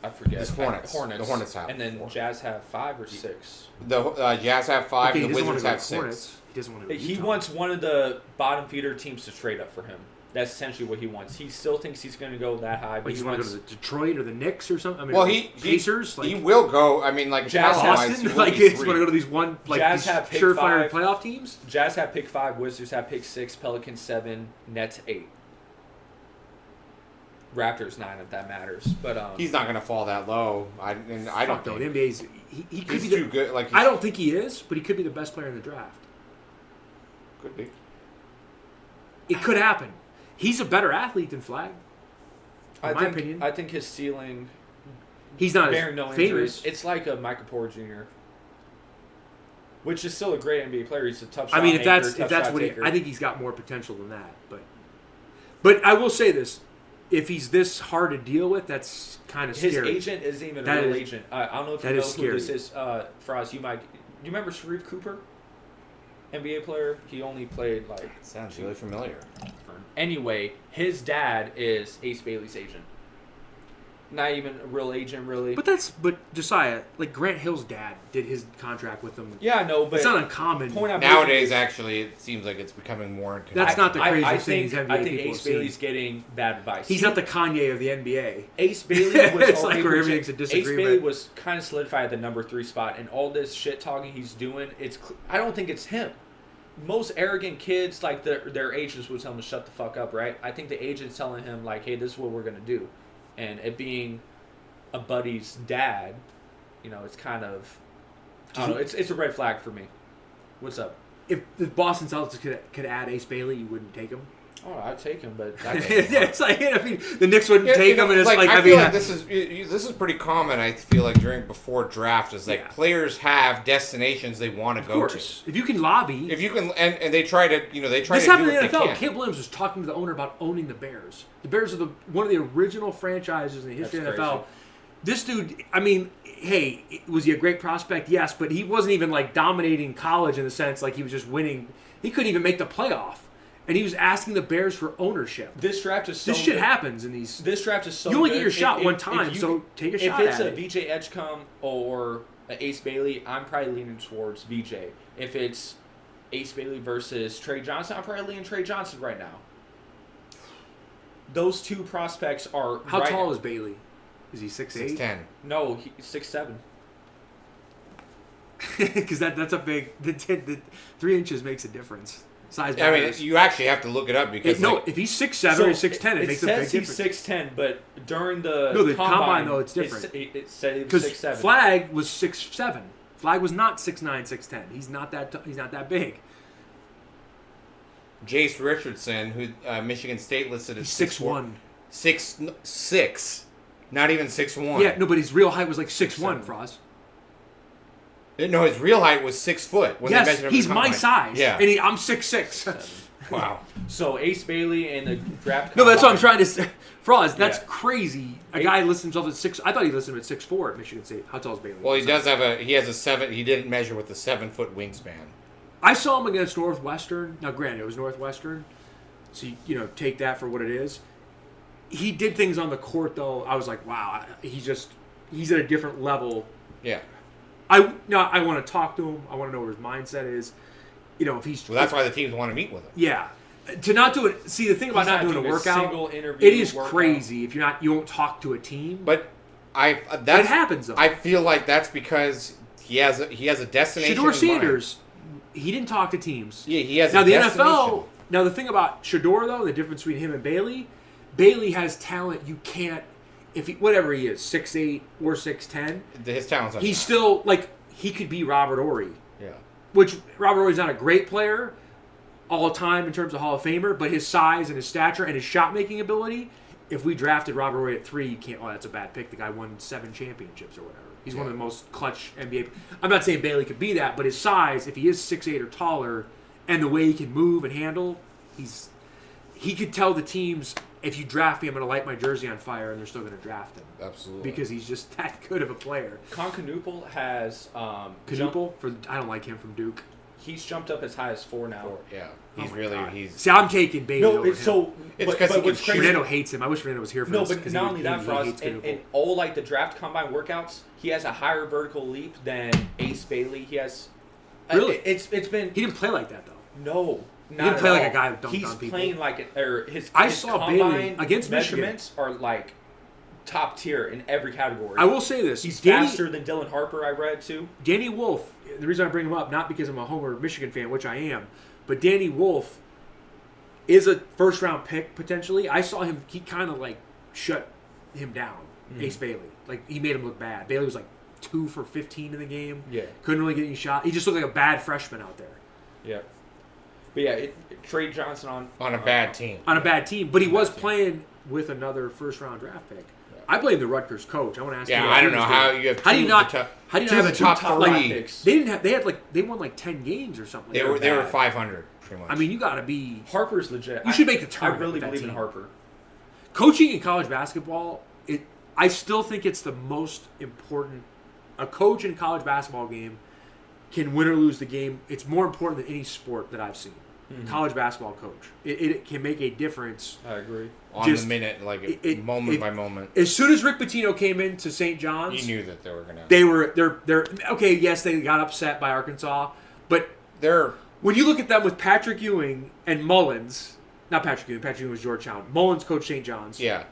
I forget. It's Hornets. Hornets. The Hornets have And then 4. Jazz have 5 or 6. The Jazz have 5. Okay, The he doesn't want Wizards to go have to 6. Hornets. He doesn't want to. He wants one of the bottom feeder teams to trade up for him. That's essentially what he wants. He still thinks he's going to go that high, but Like, he you want to wants go to the Detroit or the Knicks or something? I mean, Well, or he Pacers. he will go. I mean, Jazz talent-wise, Boston. he will Like, be you want 3. to go to these Jazz these have pick surefire 5. playoff teams. Jazz have pick 5, Wizards have pick 6, Pelicans 7, Nets 8. Raptors 9 if that matters. But He's not going to fall that low. I don't Fuck no, think. the NBA's he could He's be too good. I don't think he is, but he could be the best player in the draft. Could be. It could happen. He's a better athlete than Flag. In my opinion, I think his ceiling, he's not bearing as no famous. injuries, it's like a Michael Porter Jr. Which is still a great NBA player. He's a tough shot I mean, if maker, that's tough what shot he, taker. I think he's got more potential than that. But I will say this: if he's this hard to deal with, that's kind of His scary. agent isn't even That a real is- agent. I don't know if you that know is who this scary. is. Faraz, you might. Do you remember Sharif Cooper? NBA player. He only played like. Sounds really familiar. Anyway, his dad is Ace Bailey's agent. Not even a real agent, really. But Jesiah, like Grant Hill's dad, did his contract with him. Yeah, I know, but It's not uncommon. point I'm Nowadays, making is- actually, it seems like it's becoming more. That's not the craziest I thing think, these NBA I think people Ace have seen. Bailey's getting bad advice. He's not the Kanye of the NBA. Ace Bailey was It's like where everything's a Ace disagreement. Bailey was kind of solidified at the number 3 spot, and all this shit talking he's doing, I don't think it's him. Most arrogant kids, like their agents would tell them to shut the fuck up, right? I think the agent's telling him like, hey, this is what we're gonna do, and it being a buddy's dad, it's kind of, I don't know, it's a red flag for me. What's up? If the Boston Celtics could add Ace Bailey, you wouldn't take him. Oh, I'd take him, but Yeah, it's like the Knicks wouldn't take him, and it's like I feel like this is pretty common. I feel like before draft is like Yeah. players have destinations they want to of go course, to. if you can lobby. If you can, and they try to, they try This to happened do in what the they NFL. can. Caleb Williams was talking to the owner about owning the Bears. The Bears are one of the original franchises in the history of the That's NFL. crazy. This dude, I mean, hey, was he a great prospect? Yes, but he wasn't even like dominating college in the sense like he was just winning. He couldn't even make the playoff, and he was asking the Bears for ownership. this draft is so This shit good. happens in these. This draft is so You only good. get your shot If- one if time, you- so take a if shot it's at a it. VJ Edgecombe or a Ace Bailey, I'm probably leaning towards VJ. If it's Ace Bailey versus Trey Johnson, I'm probably leaning Trey Johnson right now. Those two prospects are. How right tall is Bailey? Is he 6'8"? 6'10". No, he's 6'7". Because that's a big. The 3 inches makes a difference. Size I mean, matters. you actually have to look it up because If he's 6'7" or 6'10", it makes a big says he's difference. 6'10", but during the No, the combine, though, it's different. It said he was Because 6'7". Flag was 6'7". Flag was not 6'9", 6'10". He's not that big. Jace Richardson, who Michigan State listed as He's 6'1". 6'6", not even 6'1". Yeah, no, but his real height was like 6'1", 6'7". Frost. No, his real height was 6 foot. When they Yes, measured him he's in the my combine. size. Yeah. And I'm 6'6". Wow. So Ace Bailey and the draft. No, that's what I'm combine- trying to say. Frost, that's Yeah. crazy. A guy lists himself at 6. I thought he listed him at 6'4" at Michigan State. How tall is Bailey? Well, he does have he has a 7. He didn't measure with a 7-foot wingspan. I saw him against Northwestern. Now, granted, it was Northwestern, so take that for what it is. He did things on the court, though. I was like, wow, he's at a different level. Yeah. I want to talk to him. I want to know where his mindset is. If he's Well, that's why the teams want to meet with him. yeah. To not do it. See, the thing about He's not doing doing a a workout, single interview it is workout. crazy if you won't talk to a team. But It that happens though. I feel like that's because he has a destination. Shador in Sanders, he didn't talk to teams. Yeah, he has Now a the destination. NFL. Now the thing about Shador though, the difference between him and Bailey has talent you can't. If whatever he is, 6'8" or 6'10", His talent's he's still like he could be Robert Horry. Yeah. Which Robert Horry's not a great player all time in terms of Hall of Famer, but his size and his stature and his shot making ability. If we drafted Robert Horry at 3, you can't. Oh, that's a bad pick. The guy won 7 championships or whatever. He's one of the most clutch NBA. I'm not saying Bailey could be that, but his size, if he is 6'8" or taller, and the way he can move and handle, he could tell the teams, if you draft me, I'm going to light my jersey on fire, and they're still going to draft him. Absolutely. Because he's just that good of a player. Concanoople has Canuple, I don't like him from Duke. He's jumped up as high as 4 now. Yeah. Oh He's my really God. he's See, I'm taking Bailey No, over it's him. so. It's but 'cause he what's can crazy? Fernando hates him. I wish Fernando was here for No, this. but 'cause not he- only that, he Frost, hates in Canuple. all like the draft combine workouts, he has a higher vertical leap than Ace Bailey. He has. Really? It's been He didn't play like that, though. no. Not didn't play at like all. a guy who dunked He's on people. playing like his. I his saw combine Bailey against Michigan. measurements are like top tier in every category. I will say this. He's Danny, faster than Dylan Harper. I read too. Danny Wolf, the reason I bring him up, not because I'm a Homer Michigan fan, which I am, but Danny Wolf is a first-round pick, potentially. I saw him, he kind of like shut him down, Ace Bailey. Like, he made him look bad. Bailey was like 2 for 15 in the game. Yeah. Couldn't really get any shot. He just looked like a bad freshman out there. Yeah. But yeah, Trey Johnson on a bad team. On a bad team. But he was playing with another first-round draft pick. I blame the Rutgers coach. I want to ask you. Yeah, I don't know how you have. How do you not have the top three picks? They won like 10 games or something. They were 500 pretty much. I mean, you got to be. Harper's legit. You should make the I tournament. really with that believe in team. Harper. Coaching in college basketball, I still think it's the most important. A coach in a college basketball game can win or lose the game. It's more important than any sport that I've seen. College basketball coach. It can make a difference. I agree. On the minute, moment by moment. As soon as Rick Pitino came into St. John's, You knew that they were going to. They're okay. Yes, they got upset by Arkansas, but They're when you look at them with Patrick Ewing and Mullins, not Patrick Ewing. Patrick Ewing was Georgetown. Mullins coached St. John's. yeah,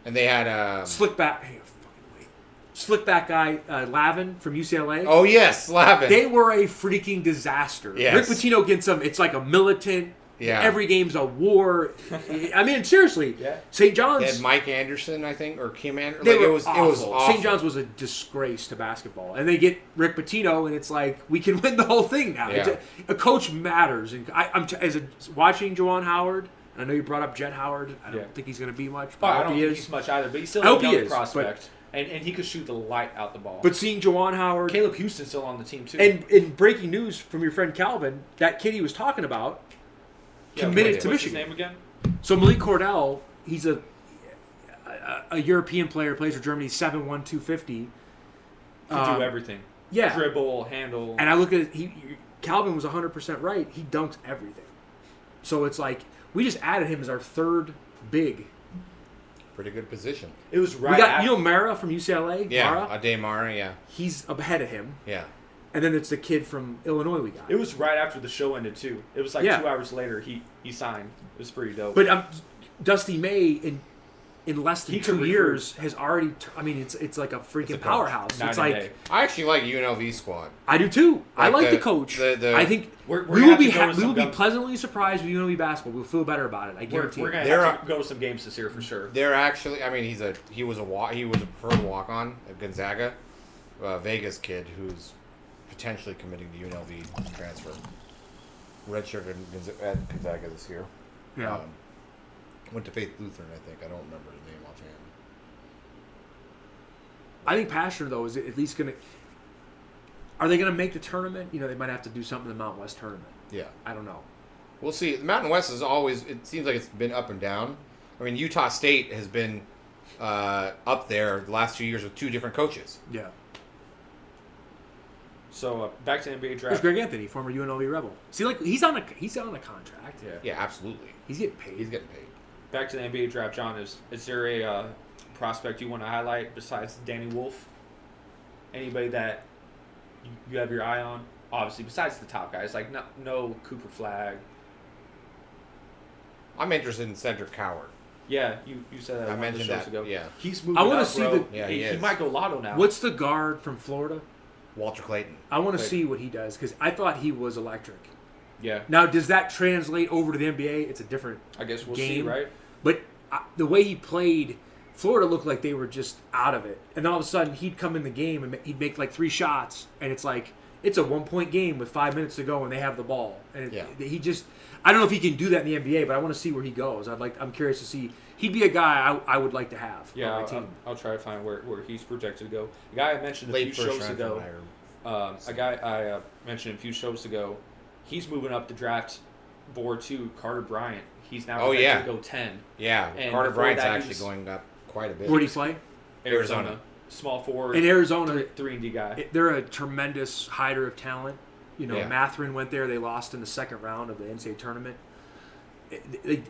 and they had Slick back. Hey, fucking wait. Slick back guy Lavin from UCLA. Oh yes, Slavin. They were a freaking disaster. Yes. Rick Pitino gets them. It's like a militant. Yeah. Every game's a war. I mean, seriously. Yeah. St. John's. They had Mike Anderson, I think, or Kim Anderson. They were it was awful. St. John's was a disgrace to basketball, and they get Rick Pitino, and it's like we can win the whole thing now. Yeah. A coach matters, and watching Juwan Howard. I know you brought up Jet Howard. I don't think he's going to be much, but I I don't hope he think is. he's much either, but he's still I hope a he young is, prospect. And he could shoot the light out the ball. But seeing Juwan Howard Caleb Houston's still on the team, too. and in breaking news from your friend Calvin, that kid he was talking about committed to What's Michigan. his name again? So Malik Cordell, he's a European player, plays for Germany, 7'1", 250. Can do everything. Yeah. Dribble, handle. And I look at Calvin was 100% right. He dunks everything. So it's like we just added him as our third big. Pretty good position. It was right We got after, Mara from UCLA. Yeah, Mara, Ade Mara. Yeah, he's ahead of him. yeah. And then it's the kid from Illinois we got. It was right after the show ended, too. It was like 2 Yeah. hours later he signed. It was pretty dope. But Dusty May in less than He could 2 years has already. It's like a freaking a coach. powerhouse. Night It's and like day. I actually like UNLV squad. I do too. I Like like the the- coach. the- I think We're we gonna will have be to go to we will some be gum- pleasantly surprised with UNLV basketball. We'll feel better about it. I We're guarantee. going it. to They're have to go to some games this year for sure. They're actually. I mean, he was a preferred walk on at Gonzaga, Vegas kid who's potentially committing to UNLV transfer. Redshirt at Gonzaga this year. Yeah. Went to Faith Lutheran, I think. I don't remember his name offhand. I think Pastor though is at least going to. Are they going to make the tournament? You know, they might have to do something in the Mountain West tournament. Yeah. I don't know. We'll see. The Mountain West is always. It seems like it's been up and down. I mean, Utah State has been up there the last 2 years with 2 different coaches. Yeah. So back to NBA There's draft. Greg Anthony, former UNLV Rebel. See, like he's on a contract. Yeah. Yeah, absolutely. He's getting paid. He's getting paid. Back to the NBA draft, John. Is there a prospect you want to highlight besides Danny Wolf? Anybody that you have your eye on? Obviously, besides the top guys, like no Cooper Flag. I'm interested in Cedric Coward. Yeah, you said that I one of the mentioned shows that, ago. yeah. He's moving I wanna up, see bro. Yeah, he he is. might go lotto now. What's the guard from Florida? Walter Clayton. I want to Clayton. see what he does because I thought he was electric. Yeah, Now, does that translate over to the NBA? It's a different I guess we'll see, game. right? But the way he played, Florida looked like they were just out of it. And then all of a sudden, he'd come in the game and he'd make like 3 shots, and it's like it's a 1-point game with 5 minutes to go, and they have the ball. And he just, I don't know if he can do that in the NBA, but I want to see where he goes. I'm curious to see. He'd be a guy I would like to have Yeah, on my team. I'll try to find where he's projected to go. A guy I mentioned a Late few first shows round ago. from A guy I mentioned a few shows ago. He's moving up the draft board too. Carter Bryant. He's now projected to go 10. Yeah, And Carter before Bryant's that, he actually was- going up quite a bit. Where do you play? Arizona. Small forward. In Arizona, 3-and-D guy. they're a tremendous hider of talent. You know, Yeah. Matherin went there. They lost in the second round of the NCAA tournament.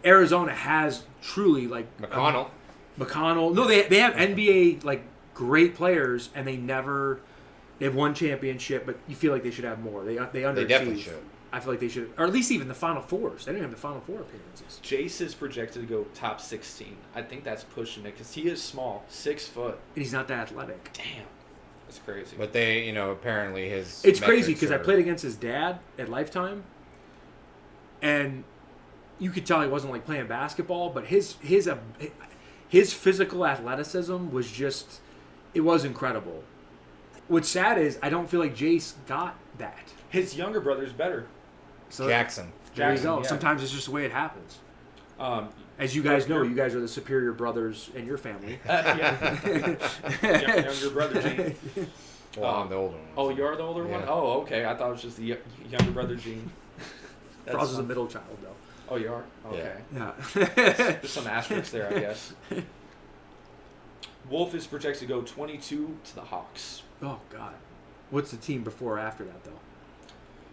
Arizona has truly like McConnell. McConnell. No, they have NBA like great players, and they've won championship, but you feel like they should have more. They underachieve. They definitely should. I feel like they should, or at least even the Final Fours. They didn't have the Final Four appearances. Jace is projected to go top 16. I think that's pushing it because he is small, 6 foot. And he's not that athletic. Damn, that's crazy. But they, apparently his. It's crazy metrics because I are- played against his dad at Lifetime, and you could tell he wasn't like playing basketball, but his physical athleticism was just, it was incredible. What's sad is I don't feel like Jace got that. His younger brother's better. So Jackson. there you Jackson, go. yeah. Sometimes it's just the way it happens. As you guys know, you guys are the superior brothers in your family. Younger brother Gene. Well, I'm the older one. Oh, you're the older one? Oh, okay. I thought it was just the younger brother Gene. Faraz is a middle child, though. Oh, you are? Okay. Yeah. There's some asterisks there, I guess. Wolf is projected to go 22 to the Hawks. Oh, God. What's the team before or after that, though?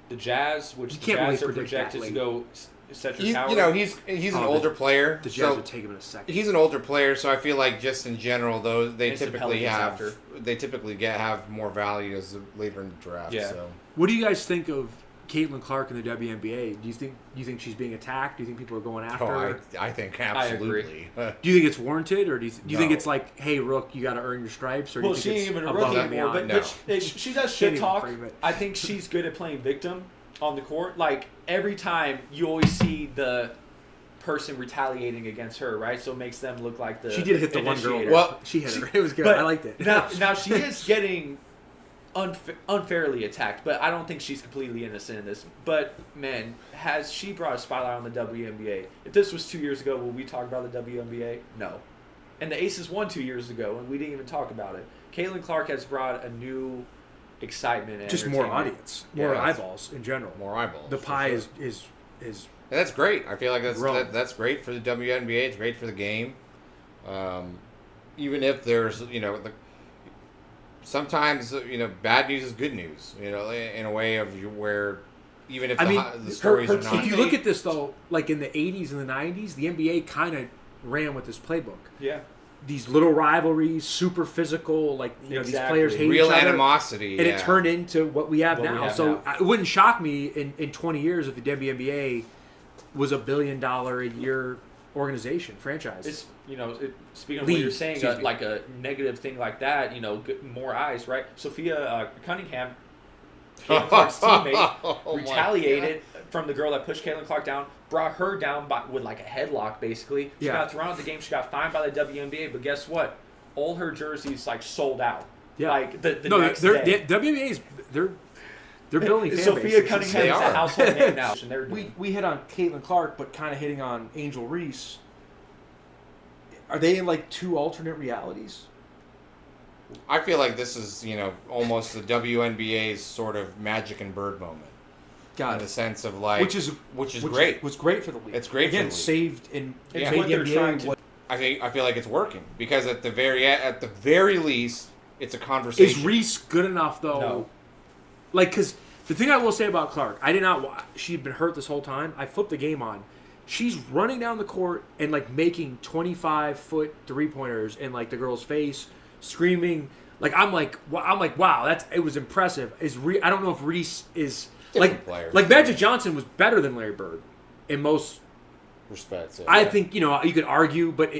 The Jazz, which You the can't really Jazz are predict projected that to late. go Cedric Howard. You know, he's an older player. The Jazz so would take him in a second. he's an older player, so I feel like just in general, though, they It's the typically Pelicans have after. have more value as later in the draft. Yeah. So. What do you guys think of Caitlin Clark in the WNBA? Do you think she's being attacked? Do you think people are going after her? I think I agree. absolutely. Do you think it's warranted, or do you think No. it's like, hey, Rook, you got to earn your stripes? Or do Well, you she think ain't it's even a above rookie and anymore, beyond? but she does Can't shit even talk. frame it. I think she's good at playing victim on the court. Like, every time you always see the person retaliating against her, right? So it makes them look like the She did hit the one girl. initiator. Well, she hit her. It was good. But I liked it. Now she is getting unfairly attacked, but I don't think she's completely innocent in this. But, man, has she brought a spotlight on the WNBA? If this was 2 years ago, would we talk about the WNBA? No. And the Aces won 2 years ago, and we didn't even talk about it. Caitlin Clark has brought a new excitement and Just more entertainment. audience, more Yeah. eyeballs in general. More eyeballs. The for pie sure. is And that's great. I feel like Grown. that's great for the WNBA. It's great for the game. Even if there's sometimes bad news is good news. In a way of where even if the stories are not. If you look at this though, like in the 80s and the 90s, the NBA kind of ran with this playbook. Yeah. These little rivalries, super physical, like these Exactly. players hate Real each other. animosity. And yeah. it turned into what we have What we now. have So now. it wouldn't shock me in 20 years if the WNBA was $1 billion a year organization, franchise. It's speaking of League, what you're saying, excuse me. like a negative thing like that, more eyes, right? Sophia Cunningham, Caitlin Clark's teammate, Oh my retaliated from the girl that pushed Caitlin Clark down, brought her down with like a headlock, basically. She Yeah. got thrown out of the game. She got fined by the WNBA, but guess what? All her jerseys like sold out. Yeah. Like the no, next they're, day. the WNBA they're building fan Sophia bases. Cunningham They is a are. household name now. And they're doing- We hit on Caitlin Clark, but kind of hitting on Angel Reese. Are they in like two alternate realities? I feel like this is almost the WNBA's sort of Magic and Bird moment. Got In the it. sense of like Which is great. Was great for the league. It's great for Again, the league. saved in It's made what the they're NBA trying to what- I feel like it's working because at the very least it's a conversation. Is Reese good enough though? No. Like, because the thing I will say about Clark, I did not. She'd been hurt this whole time. I flipped the game on. She's running down the court and like making 25-foot 3-pointers in like the girl's face, screaming. Like I'm like wow, it was impressive. I don't know if Reese is Different player. like Magic Johnson was better than Larry Bird in most. respects. I think you could argue, but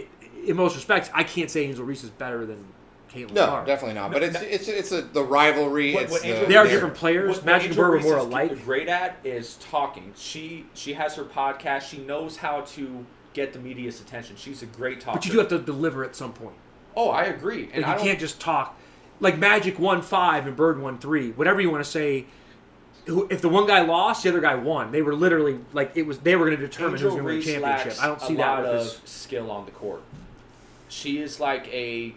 in most respects, I can't say Angel Reese is better than Caitlin No, Clark. definitely not. But it's the rivalry. What It's Angel They are Reese- different players. What Magic and Angel Bird were Reese more is alike. great at is talking. She has her podcast. She knows how to get the media's attention. She's a great talker. But you do have to deliver at some point. Oh, I agree. And Like, you can't just talk. Like Magic won 5 and Bird won 3. Whatever you want to say. If the one guy lost, the other guy won. They were literally like they were going to determine who's Angel going to win Reese the championship. lacks I don't see a that lot with of this. skill on the court. She is like I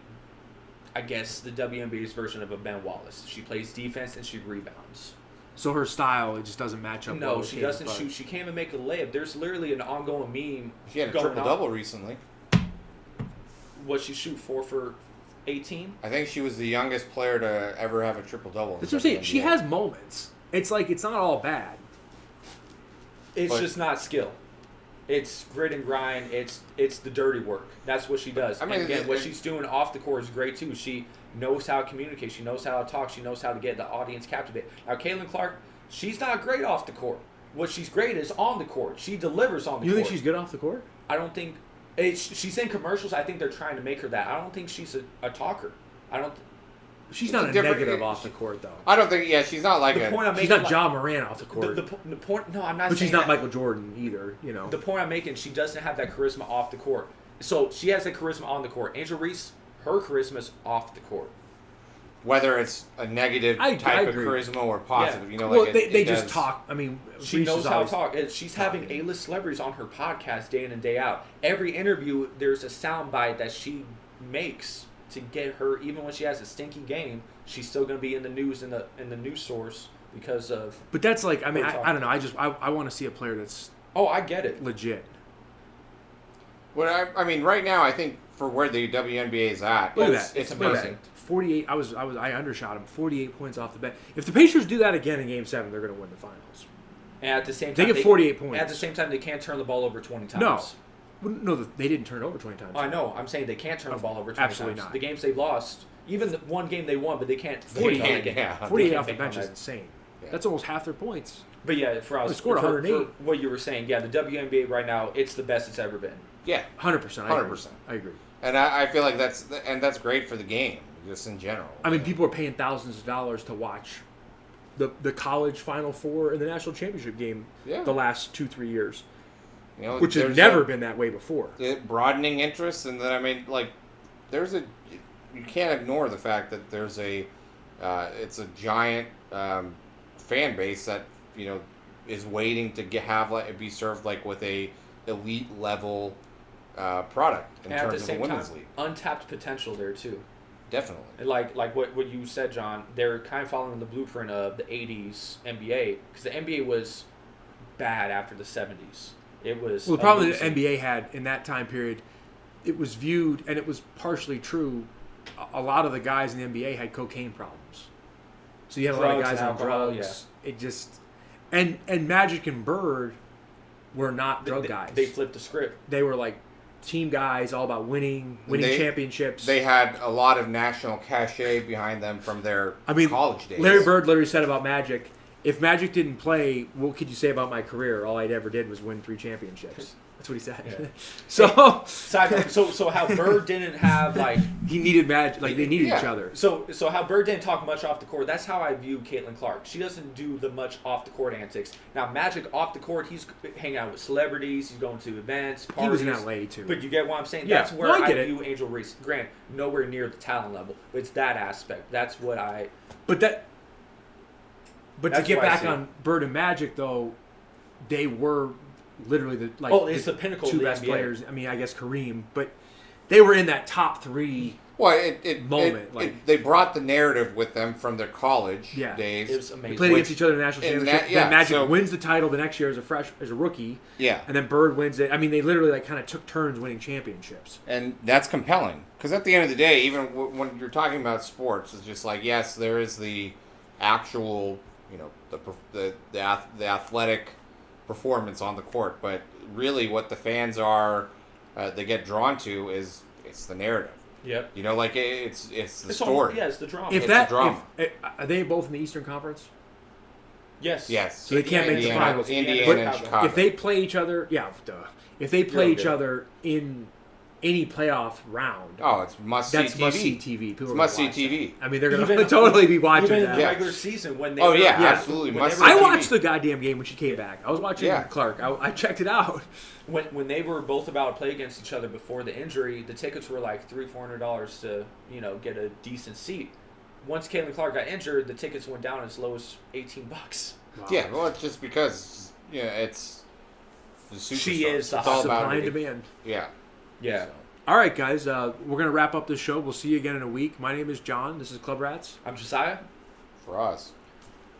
guess the WNBA's version of a Ben Wallace. She plays defense and she rebounds. So her style, it just doesn't match up. well No, with she Caitlin doesn't Clark. shoot. She can't even make a layup. There's literally an ongoing meme. she had a going triple on. double recently. What she shoot 4 for 18? I think she was the youngest player to ever have a triple double. That's what I'm saying. She has moments. It's like it's not all bad. It's But- just not skill. It's grit and grind. It's the dirty work. That's what she does. I mean, and again, what it- she's doing off the court is great too. She knows how to communicate. She knows how to talk. She knows how to get the audience captivated. Now, Caitlin Clark, she's not great off the court. What she's great is on the court. She delivers on the You court. think she's good off the court? I don't think she's in commercials. I think they're trying to make her that. I don't think she's a talker. I don't. She's It's not a a different- negative off the court though. I don't think. Yeah, she's not like The a. point I'm She's making, not Ja Morant off the court. the point. No, I'm not. But she's saying not that. Michael Jordan either. The point I'm making, she doesn't have that charisma off the court. So she has that charisma on the court. Angel Reese, her charisma's off the court. whether it's a negative I type of agree. charisma or positive. Yeah. You know, Well, like they it just does- talk. I mean, She Reese knows is how to always talk. She's having talking. A-list celebrities on her podcast day in and day out. Every interview, there's a soundbite that she makes to get her. Even when she has a stinky game, she's still going to be in the news in the news source because of. But that's like, I mean, We're I don't know. I want to see a player that's Oh, I get it. legit. Well, I mean, right now, I think for where the WNBA is at, Look at it's, that. it's Look at amazing. that. 48. I undershot him. 48 points off the bench. If the Pacers do that again in Game 7, they're going to win the finals. And at the same They time, get 48 points. At the same time, they can't turn the ball over 20 times. No. Well, no, they didn't turn it over 20 times. I know. I'm saying they can't turn the ball over 20 Absolutely times. not. The games they lost, even the one game they won, but they can't. 48, bank on the game. yeah. They 48 can't off the bank on bench is that. insane. Yeah. That's almost half their points. But yeah, for us, They scored for 108. what you were saying, yeah, the WNBA right now, it's the best it's ever been. Yeah, 100%. 100%. I agree. and I feel like that's great for the game, just in general. I mean, people are paying thousands of dollars to watch the college Final Four and the national championship game Yeah. the last 2-3 years, You know, which has there's never been that way before. broadening interest, and then I mean, like, you can't ignore the fact that there's it's a giant fan base that is waiting to be served like with a elite level product in And at the terms of a same women's time, league. untapped potential there too. Definitely. And like what you said, John, they're kind of following the blueprint of the 80s NBA, because the NBA was bad after the 70s. It was Well, the problem that amazing. the NBA had in that time period, it was viewed, and it was partially true, a lot of the guys in the NBA had cocaine problems. So you had a lot of Drugs guys and on alcohol, drugs. It just and Magic and Bird were not drug They- guys. They flipped the script. They were like team guys, all about winning They- championships. They had a lot of national cachet behind them from their college days. Larry Bird literally said about Magic, if Magic didn't play, what could you say about my career? All I ever did was win 3 championships. That's what he said. Yeah. So Side note, so how Bird didn't have like he needed Magic, like they needed Yeah. each other. so how Bird didn't talk much off the court. That's how I view Caitlin Clark. She doesn't do the much off the court antics. Now Magic off the court, he's hanging out with celebrities. He's going to events, He parties. was in LA too. But you get what I'm saying? Yeah. That's where No, I I get it. view Angel Reese. Grant, nowhere near the talent level. But it's that aspect. That's what I... But to That's get where I back see it. on Bird and Magic though, they were literally the it's the pinnacle two of the best NBA. players. I mean, I guess Kareem, but they were in that top 3. Well, moment, like- they brought the narrative with them from their college Yeah. days. It was They amazing. played Which- against each other in the national and championship. that- yeah, then Magic so- wins the title the next year as a rookie, Yeah, and then Bird wins it. I mean, they literally kind of took turns winning championships. and that's compelling because at the end of the day, even when you're talking about sports, it's just like, yes, there is the actual, the athletic performance on the court, but really what the fans they get drawn to is it's the narrative. Yep. Like it's the It's story. it's the drama. If It's that, a drama. are they both in the Eastern Conference? yes. Yes. So they can't make the Indiana, finals. Indiana But and Chicago. If they play each other, if they play You're each good. other in any playoff round, it's must-see that's TV. must-see TV. People It's are must-see gonna watch TV. that. I mean, they're going to Even- totally be watching Even in that. the Yeah. regular season when they Oh, were, yeah, Yeah. absolutely. when they Must were- I TV. watched the goddamn game when she came back. I was watching Yeah. Clark. I checked it out. when they were both about to play against each other before the injury, the tickets were like $300-$400 to get a decent seat. Once Caitlin Clark got injured, the tickets went down as low as $18. Yeah, well, it's just because it's the superstar. She is the It's all about Supply and it. demand. Yeah. Yeah. So, All right, guys. We're going to wrap up the show. We'll see you again in a week. My name is John. This is Club Rats. I'm Jesiah. for us.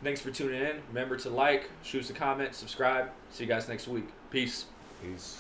Thanks for tuning in. Remember to like, shoot us a comment, subscribe. See you guys next week. Peace. Peace.